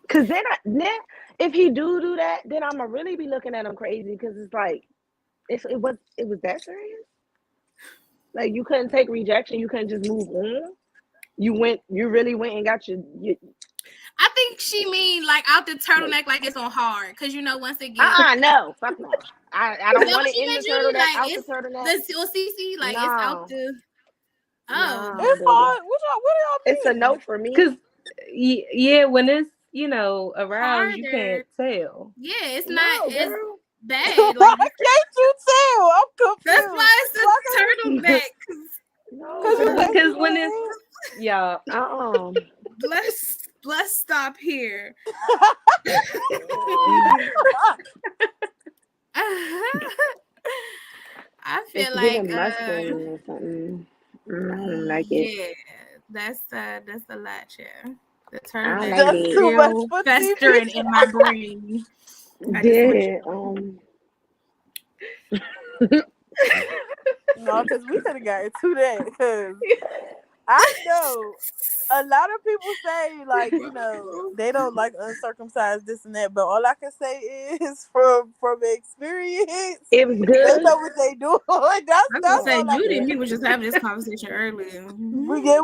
[SPEAKER 6] Cause then if he do that, then I'ma really be looking at him crazy. Cause it's like, it was that serious. Like you couldn't take rejection. You couldn't just move on. You really went and got your
[SPEAKER 1] I think she mean like out the turtleneck, like it's on hard, cause you know once again.
[SPEAKER 6] No, fuck no. I don't want it in the turtleneck.
[SPEAKER 1] Like,
[SPEAKER 6] out the turtleneck.
[SPEAKER 1] CC, like
[SPEAKER 6] No.
[SPEAKER 1] it's out the. Oh,
[SPEAKER 6] No,
[SPEAKER 2] It's hard. What y'all mean?
[SPEAKER 6] it's a no for me.
[SPEAKER 3] Because yeah, when it's around, you
[SPEAKER 1] Harder.
[SPEAKER 3] can't tell.
[SPEAKER 1] yeah, it's
[SPEAKER 6] No,
[SPEAKER 1] not. It's
[SPEAKER 6] girl.
[SPEAKER 1] bad.
[SPEAKER 2] Why
[SPEAKER 1] Like,
[SPEAKER 2] can't you tell? I'm confused.
[SPEAKER 1] that's why it's a turtleneck.
[SPEAKER 6] No,
[SPEAKER 3] Because when it's y'all,
[SPEAKER 1] Let's stop here. I feel
[SPEAKER 6] it's
[SPEAKER 1] like
[SPEAKER 6] giving mustard or something. I don't like it.
[SPEAKER 1] yeah, that's a lot, yeah. The
[SPEAKER 6] I don't
[SPEAKER 1] turtleneck
[SPEAKER 6] like
[SPEAKER 1] is
[SPEAKER 6] it.
[SPEAKER 2] Too much
[SPEAKER 1] real
[SPEAKER 2] for
[SPEAKER 1] festering
[SPEAKER 2] TV.
[SPEAKER 1] in my brain.
[SPEAKER 2] No, because we could have got into that. Because I know a lot of people say, like, they don't like uncircumcised, this and that. But all I can say is from experience,
[SPEAKER 6] It was
[SPEAKER 2] they
[SPEAKER 6] good.
[SPEAKER 2] know what they do. That's
[SPEAKER 1] Say
[SPEAKER 2] all I
[SPEAKER 1] Judy
[SPEAKER 2] can
[SPEAKER 1] and me was just having this conversation earlier.
[SPEAKER 2] We just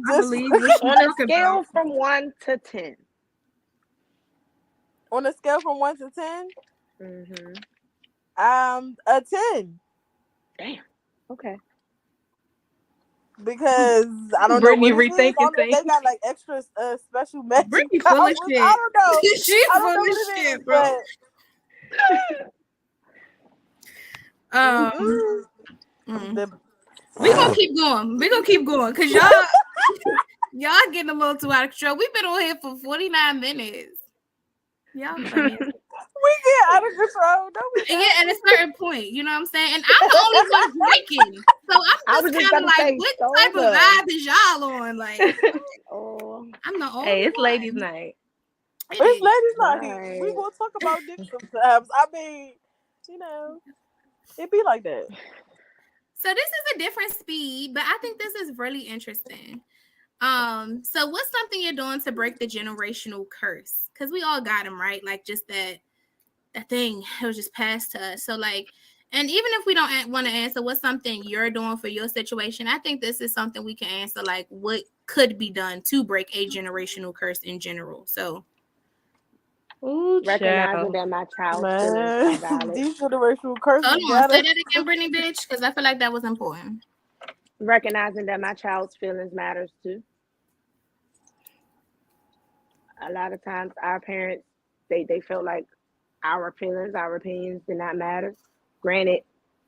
[SPEAKER 1] I believe what she's
[SPEAKER 6] On a
[SPEAKER 1] talking
[SPEAKER 6] scale
[SPEAKER 1] about.
[SPEAKER 6] from 1 to 10.
[SPEAKER 2] on a scale from 1 to 10.
[SPEAKER 6] Mm-hmm.
[SPEAKER 2] A 10.
[SPEAKER 6] Damn. Okay.
[SPEAKER 2] Because I don't
[SPEAKER 3] Brittany
[SPEAKER 2] know what it is. I
[SPEAKER 3] rethinking
[SPEAKER 2] don't know if they
[SPEAKER 3] things.
[SPEAKER 2] got like extra special matching
[SPEAKER 1] Brittany full of
[SPEAKER 2] powers.
[SPEAKER 1] shit.
[SPEAKER 2] I don't know.
[SPEAKER 1] She's
[SPEAKER 2] I don't
[SPEAKER 1] full
[SPEAKER 2] know
[SPEAKER 1] of
[SPEAKER 2] what it
[SPEAKER 1] shit,
[SPEAKER 2] is,
[SPEAKER 1] bro. Um,
[SPEAKER 2] Mm-hmm.
[SPEAKER 1] mm. We gonna keep going. We gonna keep going because y'all getting a little too out of control. We've been on here for 49 minutes. Y'all funny.
[SPEAKER 2] We get out of control. Don't we?
[SPEAKER 1] Yeah, at a certain point, you know what I'm saying? And I'm the only one drinking. So
[SPEAKER 6] I
[SPEAKER 1] I'm
[SPEAKER 6] was
[SPEAKER 1] just
[SPEAKER 6] just
[SPEAKER 1] kind of
[SPEAKER 6] gonna
[SPEAKER 1] like,
[SPEAKER 6] say
[SPEAKER 1] what type of
[SPEAKER 6] sober.
[SPEAKER 1] vibe is y'all on? Like,
[SPEAKER 6] Oh,
[SPEAKER 1] I'm the only
[SPEAKER 3] Hey, it's
[SPEAKER 1] one.
[SPEAKER 3] ladies' night.
[SPEAKER 1] It
[SPEAKER 2] It's
[SPEAKER 1] is.
[SPEAKER 2] ladies' night.
[SPEAKER 6] right.
[SPEAKER 2] We will talk about dick sometimes. I mean, you know, it be like that.
[SPEAKER 1] So this is a different speed, but I think this is really interesting. So what's something you're doing to break the generational curse? Because we all got them, right? Like just that thing it was just passed to us. So like, and even if we don't want to answer what's something you're doing for your situation, I think this is something we can answer, like what could be done to break a generational curse in general. So
[SPEAKER 3] Ooh,
[SPEAKER 6] Recognizing
[SPEAKER 3] child.
[SPEAKER 6] that my child's feelings are
[SPEAKER 2] Man,
[SPEAKER 6] valid.
[SPEAKER 2] these generational curses
[SPEAKER 1] hold on,
[SPEAKER 2] got
[SPEAKER 1] say
[SPEAKER 2] us.
[SPEAKER 1] that again, Brittany, bitch, because I feel like that was important.
[SPEAKER 6] Recognizing that my child's feelings matters too. A lot of times our parents they felt like our feelings, our opinions did not matter. Granted,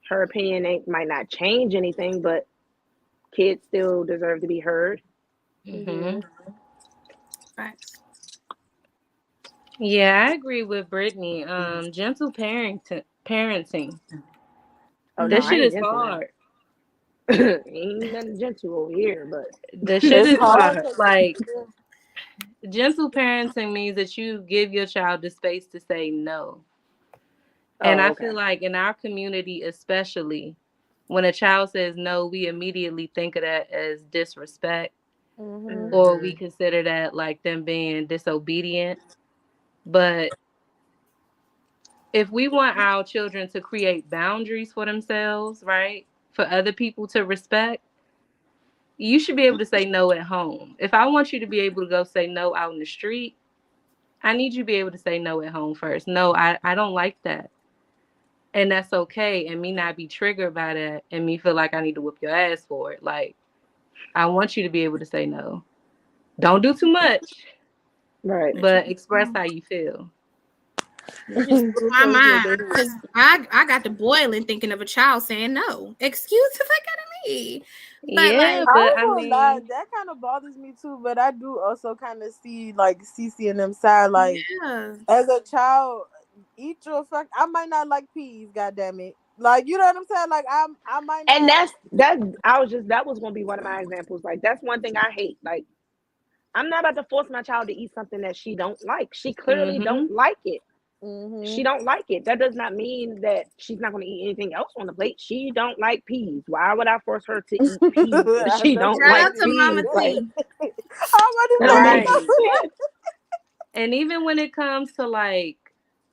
[SPEAKER 6] her opinion might not change anything, but kids still deserve to be heard.
[SPEAKER 3] Mm-hmm.
[SPEAKER 1] Facts.
[SPEAKER 3] Yeah, I agree with Brittany. Gentle parenting.
[SPEAKER 6] Oh no,
[SPEAKER 3] That
[SPEAKER 6] I
[SPEAKER 3] shit
[SPEAKER 6] ain't
[SPEAKER 3] is
[SPEAKER 6] gentle now.
[SPEAKER 3] hard.
[SPEAKER 6] Ain't nothing gentle over here, but
[SPEAKER 3] The shit
[SPEAKER 2] It's
[SPEAKER 3] is
[SPEAKER 2] hard.
[SPEAKER 3] hard. Like, gentle parenting means that you give your child the space to say no. And I
[SPEAKER 6] okay.
[SPEAKER 3] feel like in our community, especially, when a child says no, we immediately think of that as disrespect,
[SPEAKER 2] Mm-hmm.
[SPEAKER 3] or we consider that like them being disobedient. But if we want our children to create boundaries for themselves, right? For other people to respect, you should be able to say no at home. If I want you to be able to go say no out in the street, I need you to be able to say no at home first. No, I don't like that. And that's okay. And me not be triggered by that and me feel like I need to whoop your ass for it. Like, I want you to be able to say no. Don't do too much,
[SPEAKER 6] Right.
[SPEAKER 3] but express how you feel.
[SPEAKER 1] You just blew my mind because I got the boiling thinking of a child saying no. Excuse the fuck out of me. But
[SPEAKER 3] Yeah,
[SPEAKER 1] like,
[SPEAKER 2] I
[SPEAKER 3] but
[SPEAKER 2] ain't
[SPEAKER 3] I
[SPEAKER 2] gonna lie,
[SPEAKER 3] mean,
[SPEAKER 2] that kind of bothers me too. But I do also kind of see like Cece and them side. Like
[SPEAKER 1] yeah.
[SPEAKER 2] as a child, eat your fuck. I might not like peas. Goddamn it! Like you know what I'm saying? Like I might not.
[SPEAKER 6] And that was gonna be one of my examples. Like that's one thing I hate. Like I'm not about to force my child to eat something that she don't like. She clearly don't like it. She don't like it. That does not mean that she's not going to eat anything else on the plate. She don't like peas. Why would I force her to eat peas if she don't
[SPEAKER 1] Shout
[SPEAKER 6] like
[SPEAKER 1] out to Mama
[SPEAKER 6] peas? Like
[SPEAKER 1] T.
[SPEAKER 6] that don't make
[SPEAKER 3] right.
[SPEAKER 6] sense.
[SPEAKER 3] And even when it comes to like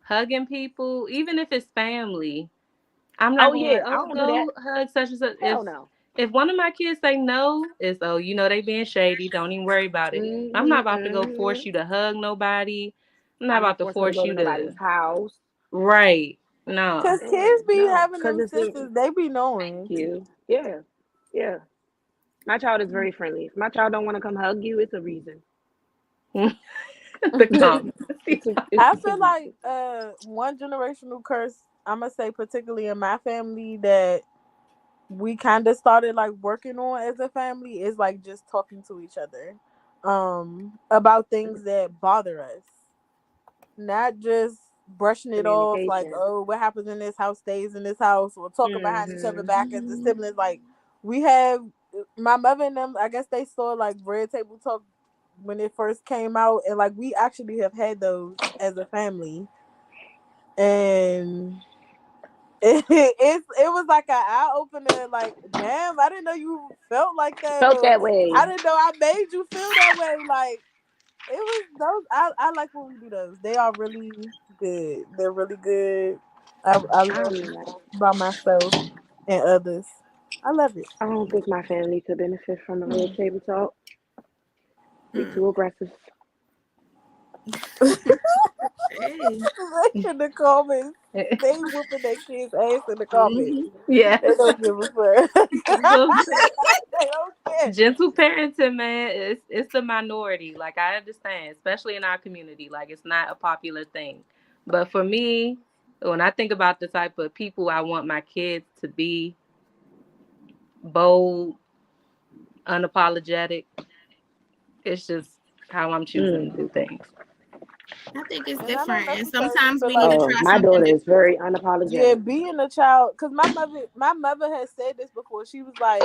[SPEAKER 3] hugging people, even if it's family, I'm not
[SPEAKER 6] Oh
[SPEAKER 3] gonna
[SPEAKER 6] yeah,
[SPEAKER 3] like,
[SPEAKER 6] I
[SPEAKER 3] oh,
[SPEAKER 6] don't do that.
[SPEAKER 3] go hug such and such.
[SPEAKER 6] Hell no.
[SPEAKER 3] If one of my kids say no, it's they being shady. Don't even worry about it. I'm not about to go force you to hug nobody. I'm not
[SPEAKER 6] I'm
[SPEAKER 3] about
[SPEAKER 6] not
[SPEAKER 3] to
[SPEAKER 6] forcing her to
[SPEAKER 3] force
[SPEAKER 6] go to
[SPEAKER 3] you
[SPEAKER 6] nobody's
[SPEAKER 3] to.
[SPEAKER 6] house.
[SPEAKER 3] Right. No.
[SPEAKER 2] Cause kids be
[SPEAKER 6] No,
[SPEAKER 2] having
[SPEAKER 6] because
[SPEAKER 2] them
[SPEAKER 6] it's
[SPEAKER 2] sisters, they be knowing.
[SPEAKER 6] you. Yeah, yeah. My child is very friendly. If my child don't want to come hug you, it's a reason.
[SPEAKER 3] The comment.
[SPEAKER 2] I feel like one generational curse, I'm gonna say particularly in my family that we kind of started like working on as a family is like just talking to each other about things that bother us, not just brushing it off like,
[SPEAKER 6] Communication.
[SPEAKER 2] oh, what happens in this house stays in this house, or talking behind each other back as the siblings. Like we have my mother and them, I guess they saw like Red Table Talk when it first came out, and like we actually have had those as a family, and it was like an eye opener. Like, damn, I didn't know you felt like that,
[SPEAKER 6] Felt
[SPEAKER 2] or
[SPEAKER 6] that way.
[SPEAKER 2] I didn't know I made you feel that way. Like it was those. I like when we do those. They are really good. They're really good. I love it about myself and others. I love it.
[SPEAKER 6] I don't think my family could benefit from a Red Table Talk. Be too aggressive.
[SPEAKER 1] Hey.
[SPEAKER 2] In the comments, they whooping their kids' ass in the comments.
[SPEAKER 3] Yeah.
[SPEAKER 2] They don't give a fuck. They don't care.
[SPEAKER 3] Gentle parenting, man, it's the minority. Like I understand, especially in our community, like it's not a popular thing. But for me, when I think about the type of people I want my kids to be, bold, unapologetic, it's just how I'm choosing to do things.
[SPEAKER 1] I think it's
[SPEAKER 2] And I don't
[SPEAKER 1] different, and
[SPEAKER 2] necessarily
[SPEAKER 1] sometimes
[SPEAKER 2] feel
[SPEAKER 1] we need to
[SPEAKER 2] like,
[SPEAKER 6] Oh,
[SPEAKER 1] try
[SPEAKER 6] my
[SPEAKER 1] something
[SPEAKER 6] daughter is
[SPEAKER 1] different.
[SPEAKER 6] very
[SPEAKER 2] yeah,
[SPEAKER 6] unapologetic.
[SPEAKER 2] being a child, because my mother has said this before. She was like,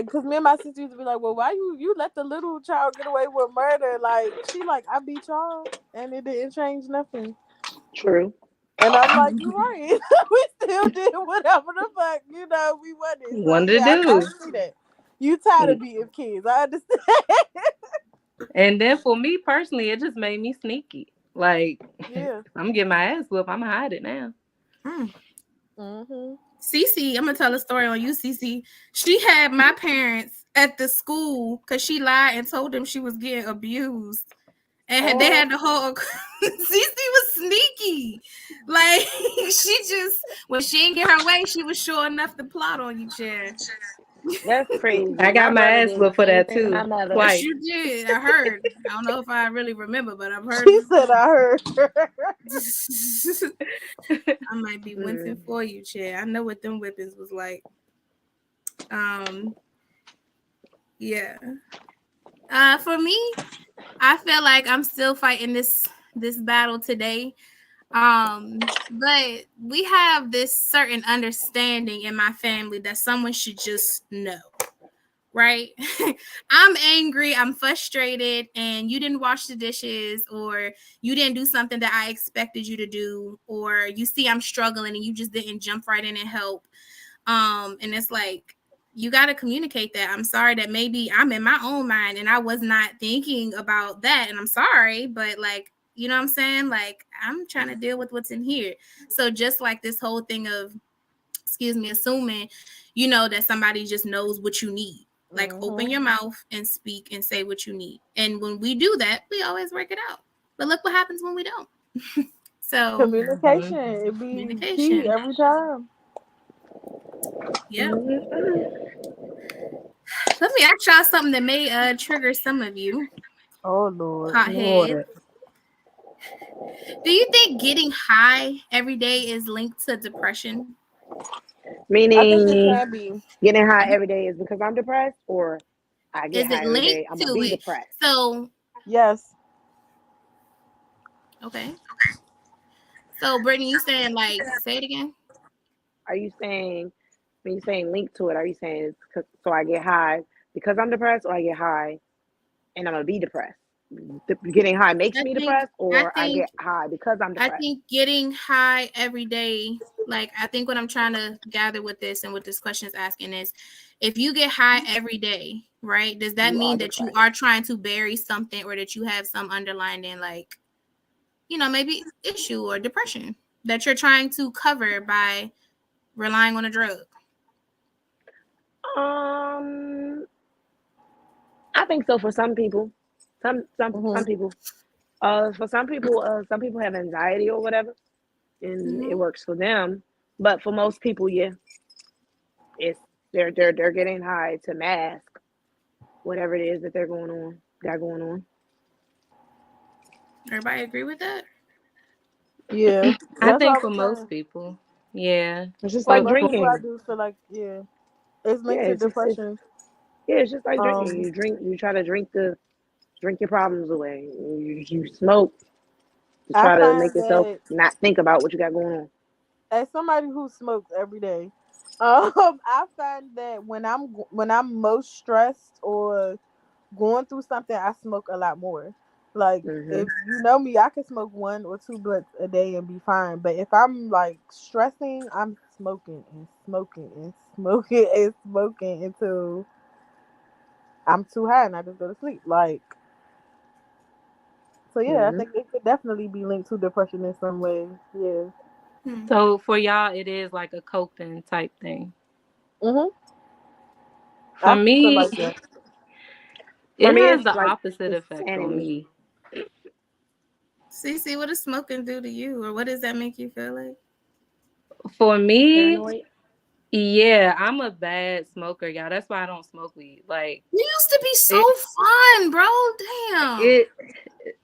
[SPEAKER 2] because me and my sister used to be like, well, why you let the little child get away with murder? Like, she like, I beat y'all, and it didn't change nothing.
[SPEAKER 6] True.
[SPEAKER 2] And I'm like, you're right. We still did whatever the fuck, we wanted. So
[SPEAKER 3] Wanted to
[SPEAKER 2] yeah, I
[SPEAKER 3] do.
[SPEAKER 2] see that. You tired
[SPEAKER 6] Mm.
[SPEAKER 2] of beating kids. I understand.
[SPEAKER 3] And then for me personally, it just made me sneaky. Like,
[SPEAKER 2] Yeah.
[SPEAKER 3] I'm getting my ass whooped. I'm hide it now.
[SPEAKER 2] Mm-hmm.
[SPEAKER 1] Cece, I'm gonna tell a story on you, Cece. She had my parents at the school because she lied and told them she was getting abused. And they had the whole Cece was sneaky. Like she just when she didn't get her way, she was sure enough to plot on you, Chad.
[SPEAKER 6] That's crazy.
[SPEAKER 3] I got my
[SPEAKER 6] brother
[SPEAKER 3] ass
[SPEAKER 6] did
[SPEAKER 3] whooped
[SPEAKER 6] the
[SPEAKER 3] for
[SPEAKER 6] same
[SPEAKER 3] that
[SPEAKER 6] thing to my
[SPEAKER 3] too.
[SPEAKER 6] mother.
[SPEAKER 1] Yes,
[SPEAKER 3] Twice.
[SPEAKER 1] you did. I heard. I don't know if I really remember, but I've heard.
[SPEAKER 2] She said I heard.
[SPEAKER 1] I might be wincing for you, Chad. I know what them whippings was like. Yeah. For me, I feel like I'm still fighting this battle today. But we have this certain understanding in my family that someone should just know, right? I'm angry, I'm frustrated, and you didn't wash the dishes, or you didn't do something that I expected you to do, or you see I'm struggling and you just didn't jump right in and help. And it's like, you got to communicate that. I'm sorry that maybe I'm in my own mind and I was not thinking about that. And I'm sorry, but like, you know what I'm saying? Like, I'm trying to deal with what's in here. So just like this whole thing of, assuming, that somebody just knows what you need. Like, open your mouth and speak and say what you need. And when we do that, we always work it out. But look what happens when we don't. So
[SPEAKER 2] Communication, it be key every time.
[SPEAKER 1] Yeah. Let me ask y'all something that may trigger some of you.
[SPEAKER 2] Oh Lord.
[SPEAKER 1] Hotheads. Do you think getting high every day is linked to depression?
[SPEAKER 6] Meaning,
[SPEAKER 2] I think it can be.
[SPEAKER 6] Getting high every day is because I'm depressed, or I get
[SPEAKER 1] Is
[SPEAKER 6] high
[SPEAKER 1] it
[SPEAKER 6] every day,
[SPEAKER 1] linked
[SPEAKER 6] I'm
[SPEAKER 1] to
[SPEAKER 6] gonna be
[SPEAKER 1] it?
[SPEAKER 6] depressed.
[SPEAKER 1] So
[SPEAKER 2] Yes.
[SPEAKER 1] Okay. So Brittany, you saying like say it again?
[SPEAKER 6] Are you saying when you're saying link to it? Are you saying it's so I get high because I'm depressed, or I get high and I'm gonna be depressed? Getting high makes me depressed, or I get high because I'm depressed?
[SPEAKER 1] I think getting high every day, like I think what I'm trying to gather with this and what this question is asking is, if you get high every day, right? Does that mean that you are trying to bury something, or that you have some underlying like, maybe issue or depression that you're trying to cover by relying on a drug?
[SPEAKER 6] I think so for some people. Some people. For some people have anxiety or whatever, and it works for them. But for most people, yeah, it's they're getting high to mask whatever it is that got going on.
[SPEAKER 1] Everybody agree with that?
[SPEAKER 2] Yeah.
[SPEAKER 3] I think for most people, yeah.
[SPEAKER 6] It's just like drinking.
[SPEAKER 2] I do feel like, it's linked to depression.
[SPEAKER 6] It's just like drinking. You drink, you try to drink your problems away. You smoke to try to make yourself not think about what you got going on.
[SPEAKER 2] As somebody who smokes every day, I find that when I'm most stressed or going through something, I smoke a lot more. Like, if you know me, I can smoke 1 or 2 blunts a day and be fine. But if I'm like stressing, I'm smoking and smoking and smoking and smoking until I'm too high and I just go to sleep. Like, so yeah, I think it could definitely be linked to depression in some way. Yeah.
[SPEAKER 3] So for y'all, it is like a coping type thing. For me, it has the opposite effect on me.
[SPEAKER 1] Cece, what does smoking do to you, or what does that make you feel like?
[SPEAKER 3] For me, Yeah, I'm a bad smoker, y'all. That's why I don't smoke weed. Like
[SPEAKER 1] You used to be so
[SPEAKER 3] it,
[SPEAKER 1] fun, bro. Damn.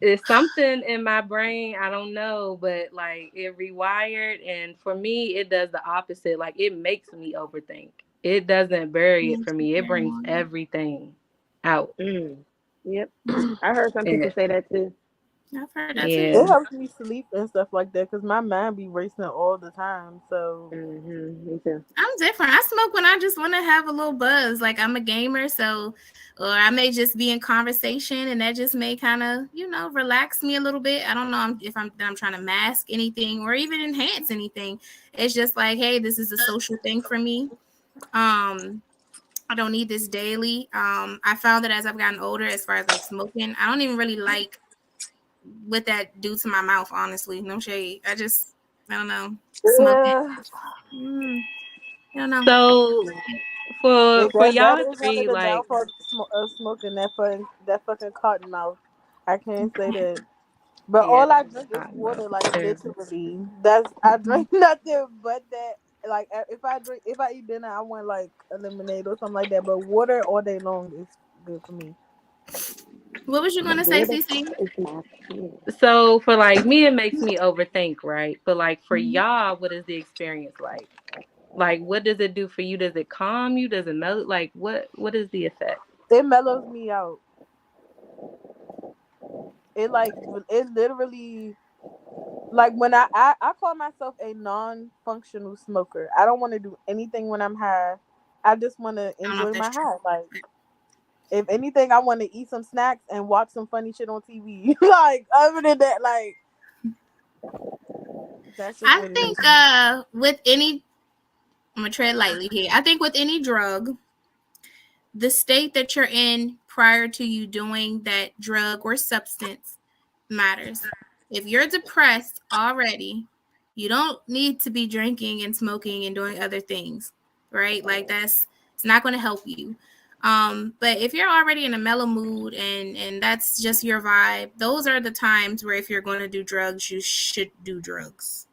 [SPEAKER 3] it's something in my brain. I don't know, but like it rewired, and for me, it does the opposite. Like it makes me overthink. It doesn't bury it for me. It brings everything out.
[SPEAKER 6] Yep. I heard some people
[SPEAKER 3] Yeah,
[SPEAKER 6] say that too.
[SPEAKER 1] I've heard that
[SPEAKER 2] It
[SPEAKER 3] yeah.
[SPEAKER 1] too.
[SPEAKER 2] helps me sleep and stuff like that because my mind be racing all the time. So
[SPEAKER 6] Me too.
[SPEAKER 1] I'm different. I smoke when I just want to have a little buzz. Like I'm a gamer, so or I may just be in conversation, and that just may kind of relax me a little bit. I don't know if I'm trying to mask anything or even enhance anything. It's just like, hey, this is a social thing for me. I don't need this daily. I found that as I've gotten older, as far as like smoking, I don't even really like what that do to my mouth. Honestly, no shade. I don't know. Smoking.
[SPEAKER 2] yeah,
[SPEAKER 1] I don't know.
[SPEAKER 3] So for
[SPEAKER 2] that
[SPEAKER 3] y'all
[SPEAKER 2] is one of
[SPEAKER 3] three,
[SPEAKER 2] the
[SPEAKER 3] like
[SPEAKER 2] downfalls of smoking that fucking cotton mouth. I can't say that. But
[SPEAKER 3] yeah,
[SPEAKER 2] all I drink is
[SPEAKER 3] I know.
[SPEAKER 2] water, like
[SPEAKER 3] Terrible.
[SPEAKER 2] literally. I drink nothing but that. Like if I eat dinner, I want like a lemonade or something like that. But water all day long is good for me.
[SPEAKER 1] What was you gonna say, CC?
[SPEAKER 3] So for like me, it makes me overthink, right? But like for y'all, what is the experience like? Like, what does it do for you? Does it calm you? Does it melt? Like, what is the effect?
[SPEAKER 2] It mellows me out. It literally like when I call myself a non-functional smoker. I don't want to do anything when I'm high. I just want to
[SPEAKER 1] I don't know if
[SPEAKER 2] enjoy my
[SPEAKER 1] that's true.
[SPEAKER 2] high. Like if anything, I want to eat some snacks and watch some funny shit on TV. Like other than that, like that's just
[SPEAKER 1] I
[SPEAKER 2] what it
[SPEAKER 1] think
[SPEAKER 2] is.
[SPEAKER 1] with any, I'm gonna tread lightly here. I think with any drug, the state that you're in prior to you doing that drug or substance matters. If you're depressed already, you don't need to be drinking and smoking and doing other things, right? Like it's not going to help you. But if you're already in a mellow mood and that's just your vibe, those are the times where if you're going to do drugs, you should do drugs.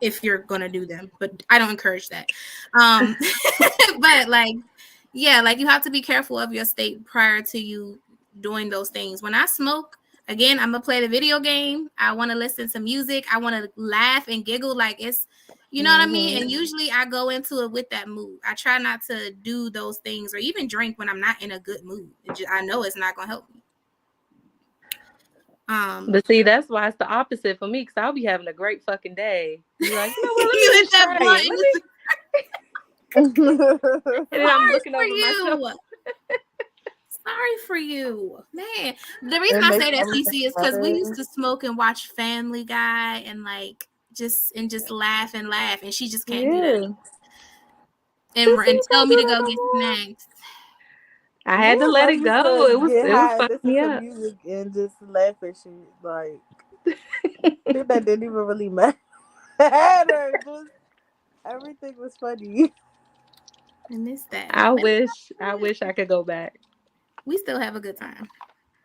[SPEAKER 1] If you're going to do them, but I don't encourage that. But like, yeah, like you have to be careful of your state prior to you doing those things. When I smoke, again, I'm gonna play the video game. I want to listen to music. I want to laugh and giggle like it's, you know what I mean? And usually I go into it with that mood. I try not to do those things or even drink when I'm not in a good mood. I know it's not gonna help me.
[SPEAKER 3] But see, that's why it's the opposite for me, because I'll be having a great fucking day. Be like, you know what? Let
[SPEAKER 1] you
[SPEAKER 3] me
[SPEAKER 1] hit
[SPEAKER 3] just
[SPEAKER 1] that
[SPEAKER 3] try
[SPEAKER 1] blunt.
[SPEAKER 3] it. And then I'm looking over myself.
[SPEAKER 1] Sorry for you, man. The reason
[SPEAKER 2] It
[SPEAKER 1] I
[SPEAKER 2] makes
[SPEAKER 1] say that,
[SPEAKER 2] everything
[SPEAKER 1] CC, is because we
[SPEAKER 2] better.
[SPEAKER 1] used to smoke and watch Family Guy and like just laugh and laugh, and she just can't do that
[SPEAKER 2] Yeah.
[SPEAKER 1] and tell me to go get snacks.
[SPEAKER 3] I
[SPEAKER 2] Yeah,
[SPEAKER 3] had to let
[SPEAKER 2] bro,
[SPEAKER 3] it
[SPEAKER 2] used
[SPEAKER 3] go.
[SPEAKER 2] to
[SPEAKER 3] It was
[SPEAKER 2] get high,
[SPEAKER 3] fucking
[SPEAKER 2] listen
[SPEAKER 3] me
[SPEAKER 2] to
[SPEAKER 3] up.
[SPEAKER 2] music, and just laugh at shit. Like shit that didn't even really matter. Just everything was funny.
[SPEAKER 1] I miss that.
[SPEAKER 3] I
[SPEAKER 1] But
[SPEAKER 3] wish I could go back.
[SPEAKER 1] we still have a good time.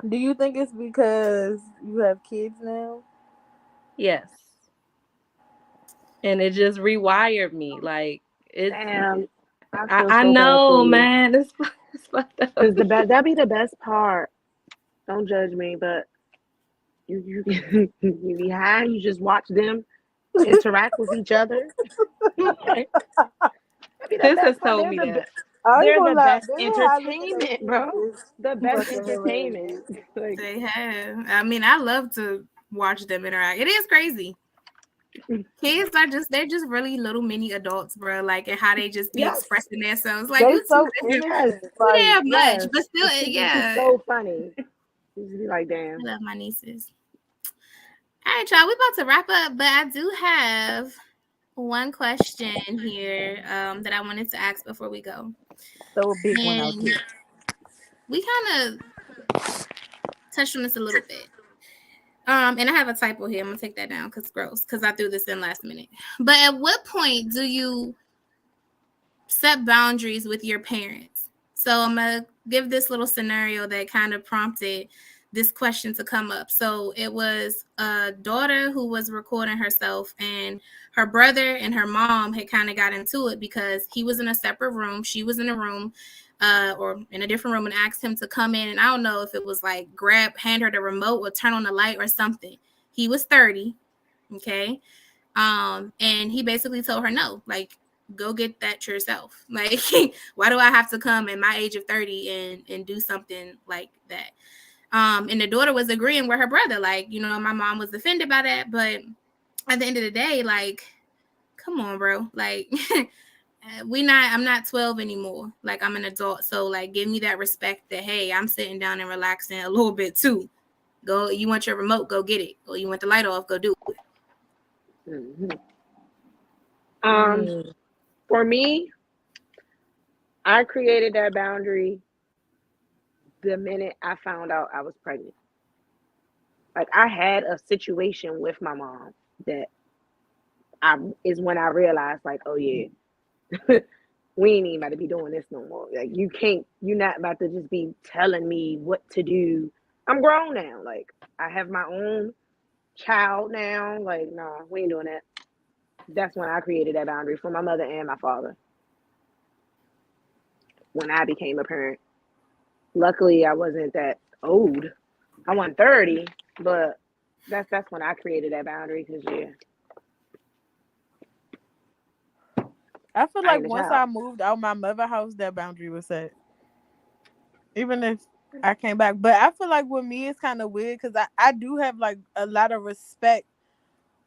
[SPEAKER 2] Do you think it's because you have kids now?
[SPEAKER 3] Yes. And it just rewired me. Like it's
[SPEAKER 6] Damn, I feel
[SPEAKER 3] I
[SPEAKER 6] so bad for
[SPEAKER 3] know,
[SPEAKER 6] you.
[SPEAKER 3] man. It's fucked up.
[SPEAKER 6] Cause that'd be the best part. Don't judge me, but you you be high. You just watch them interact with each other. That'd be the
[SPEAKER 3] Sis has
[SPEAKER 6] best part.
[SPEAKER 3] told me that.
[SPEAKER 2] I ain't
[SPEAKER 6] They're
[SPEAKER 2] gonna
[SPEAKER 6] the
[SPEAKER 2] lie.
[SPEAKER 6] best
[SPEAKER 2] This is how I look at that
[SPEAKER 6] entertainment, bro.
[SPEAKER 2] shit is
[SPEAKER 6] The best
[SPEAKER 2] fucking
[SPEAKER 6] entertainment.
[SPEAKER 2] hilarious.
[SPEAKER 6] Like,
[SPEAKER 1] They have. I mean, I love to watch them interact. It is crazy. Kids they're just really little mini adults, bro. Like and how they just be
[SPEAKER 6] yes,
[SPEAKER 1] expressing themselves. Like
[SPEAKER 2] They
[SPEAKER 1] you
[SPEAKER 2] so
[SPEAKER 1] too
[SPEAKER 6] yes,
[SPEAKER 2] like
[SPEAKER 1] damn much,
[SPEAKER 6] yes.
[SPEAKER 1] but still,
[SPEAKER 6] It should be
[SPEAKER 1] yeah.
[SPEAKER 6] so funny. You just be like,
[SPEAKER 1] I
[SPEAKER 6] damn.
[SPEAKER 1] love my nieces. All right, y'all. We're about to wrap up, but I do have one question here that I wanted to ask before we go.
[SPEAKER 2] throw a big one out
[SPEAKER 1] And
[SPEAKER 2] there.
[SPEAKER 1] we kind of touched on this a little bit. And I have a typo here. I'm gonna take that down because gross. Because I threw this in last minute. But at what point do you set boundaries with your parents? So I'm gonna give this little scenario that kind of prompted this question to come up. So it was a daughter who was recording herself, and her brother and her mom had kind of got into it because he was in a separate room. She was in a room or in a different room, and asked him to come in. And I don't know if it was like hand her the remote or turn on the light or something. He was 30. Okay. And he basically told her no, like, go get that yourself. Like, why do I have to come at my age of 30 and do something like that? And the daughter was agreeing with her brother, like, you know, my mom was offended by that, but at the end of the day, like, come on, bro, like, I'm not 12 anymore, like, I'm an adult, so like, give me that respect that, hey, I'm sitting down and relaxing a little bit too. Go, you want your remote, go get it, or you want the light off, go do it.
[SPEAKER 6] For me, I created that boundary the minute I found out I was pregnant. Like, I had a situation with my mom that is when I realized, like, oh yeah, we ain't even about to be doing this no more. Like, you're not about to just be telling me what to do. I'm grown now. Like, I have my own child now. Like, no, we ain't doing that. That's when I created that boundary for my mother and my father. When I became a parent. Luckily, I wasn't that old. I wasn't 30, but that's when I created that boundary. Because
[SPEAKER 2] I feel like once I moved out my mother house, that boundary was set. Even if I came back, but I feel like with me it's kind of weird because I do have like a lot of respect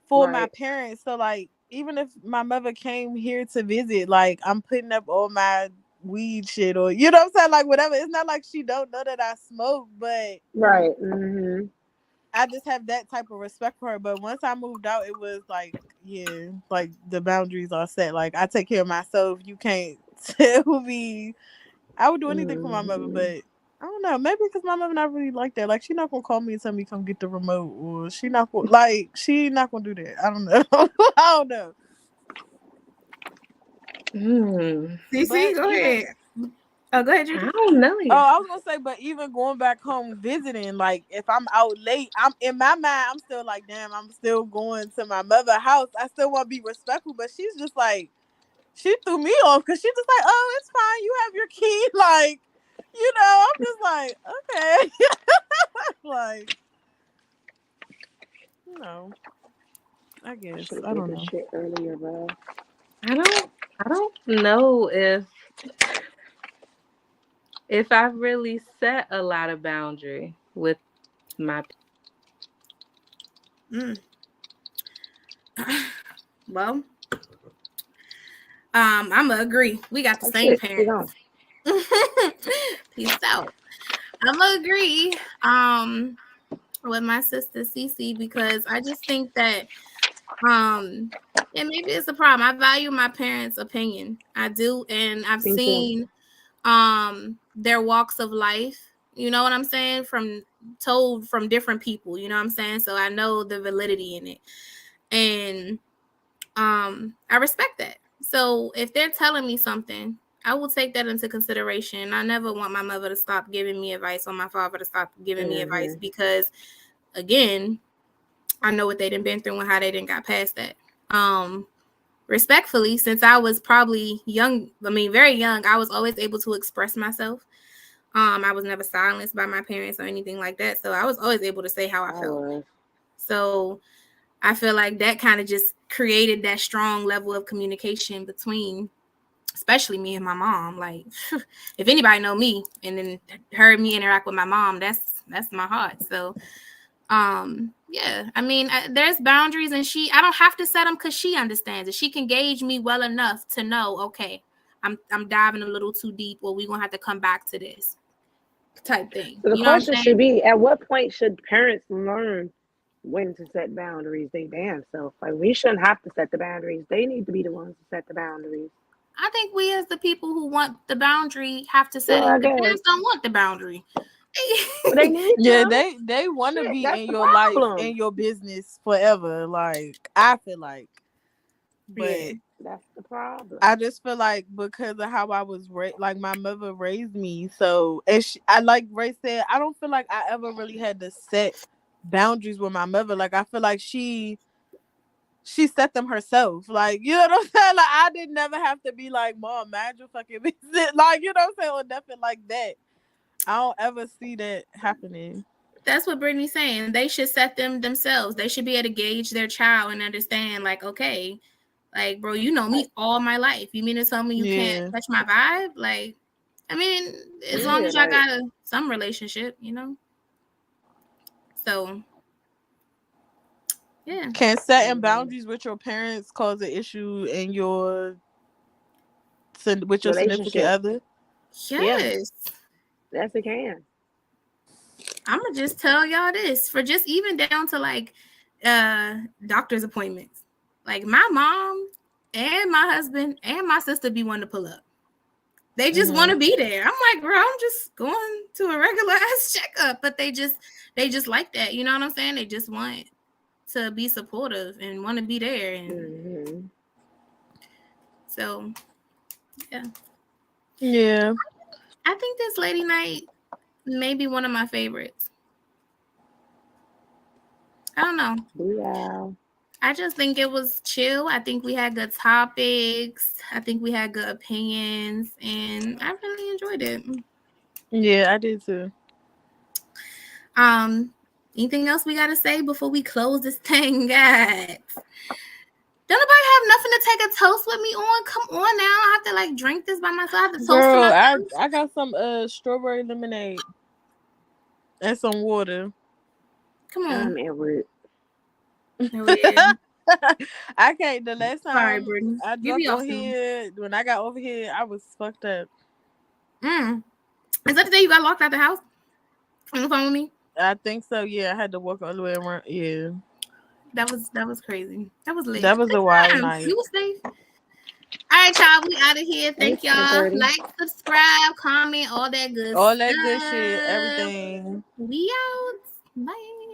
[SPEAKER 2] for my parents. So like, even if my mother came here to visit, like, I'm putting up all my weed shit, or you know what I'm saying, like, whatever. It's not like she don't know that I smoke, but I just have that type of respect for her. But once I moved out, it was like, yeah, like, the boundaries are set. Like, I take care of myself. You can't tell me. I would do anything for my mother, but I don't know, maybe because my mother not really like that. Like, she not gonna call me and tell me come get the remote, or she not gonna do that. I don't know. I don't know.
[SPEAKER 1] CC, go ahead. Oh, go ahead,
[SPEAKER 3] I don't know.
[SPEAKER 2] Oh, I was gonna say, but even going back home visiting, like, if I'm out late, I'm in my mind, I'm still like, damn, I'm still going to my mother's house. I still want to be respectful, but she's just like, she threw me off because she's just like, oh, it's fine, you have your key, like, you know. I'm just like, okay. Like, you know, I guess I don't know.
[SPEAKER 6] Shit earlier, bro.
[SPEAKER 3] I don't know if I've really set a lot of boundary with my.
[SPEAKER 1] Well, I'm gonna agree. We got the same parents. Peace out. I'm gonna agree with my sister Cece, because I just think that and maybe it's a problem. I value my parents' opinion. I do, and I've seen their walks of life. You know what I'm saying? Told from different people. You know what I'm saying? So I know the validity in it, and I respect that. So if they're telling me something, I will take that into consideration. I never want my mother to stop giving me advice or my father to stop giving me advice, because, again, I know what they done been through and how they didn't got past that. Respectfully, since I was probably very young, I was always able to express myself. I was never silenced by my parents or anything like that. So I was always able to say how I felt. So I feel like that kind of just created that strong level of communication between, especially me and my mom. Like, if anybody know me and then heard me interact with my mom, that's my heart. So, yeah, I mean, there's boundaries, and I don't have to set them because she understands it. She can gauge me well enough to know, okay, I'm diving a little too deep, or we're gonna have to come back to this type thing.
[SPEAKER 6] So the question should be, at what point should parents learn when to set boundaries? They damn self. Like, we shouldn't have to set the boundaries. They need to be the ones to set the boundaries.
[SPEAKER 1] I think we, as the people who want the boundary, have to set it. The parents don't want the boundary.
[SPEAKER 6] They need
[SPEAKER 2] they want to be in your life, in your business forever. Like, I feel like, but
[SPEAKER 6] That's the problem.
[SPEAKER 2] I just feel like because of how I was raised, like my mother raised me. So, and I like Ray said, I don't feel like I ever really had to set boundaries with my mother. Like I feel like she set them herself. Like, you know what I'm saying? Like I did never have to be like, Mom, mind your fucking business. Like, you know what I'm saying? Or nothing like that. I don't ever see that happening.
[SPEAKER 1] That's what Brittany's saying. They should set them themselves. They should be able to gauge their child and understand, like, okay, like, bro, you know me all my life. You mean to tell me you can't touch my vibe? Like, I mean, as long as y'all got some relationship, you know? So, yeah.
[SPEAKER 2] Can setting boundaries with your parents cause an issue in with your significant other?
[SPEAKER 1] Yes.
[SPEAKER 6] Yes, it can.
[SPEAKER 1] I'm gonna just tell y'all this, for just even down to like doctor's appointments. Like my mom and my husband and my sister be wanting to pull up. They just want to be there. I'm like, bro, I'm just going to a regular ass checkup, but they just like that. You know what I'm saying? They just want to be supportive and want to be there. And so, yeah. I think this lady night may be one of my favorites. I don't know.
[SPEAKER 6] Yeah.
[SPEAKER 1] I just think it was chill. I think we had good topics. I think we had good opinions, and I really enjoyed it.
[SPEAKER 2] Yeah, I did too.
[SPEAKER 1] Anything else we gotta say before we close this thing, guys? Don't nobody have nothing to take a toast with me on? Come on now. I have to like drink this by myself. I have to toast
[SPEAKER 2] Girl,
[SPEAKER 1] to myself.
[SPEAKER 2] I got some strawberry lemonade and some water.
[SPEAKER 1] Come on.
[SPEAKER 6] I'm Edward.
[SPEAKER 2] I can't. The last time I
[SPEAKER 1] drunk
[SPEAKER 2] over here, when I got over here, I was fucked up.
[SPEAKER 1] Is that the day you got locked out the house? On the phone with me?
[SPEAKER 2] I think so. Yeah, I had to walk all the way around. Yeah,
[SPEAKER 1] that was crazy. That was lit.
[SPEAKER 2] That was a wild night.
[SPEAKER 1] You were safe. All right, y'all. We out of here. Thank y'all. Like, subscribe, comment, all that good
[SPEAKER 2] shit. Everything.
[SPEAKER 1] We out. Bye.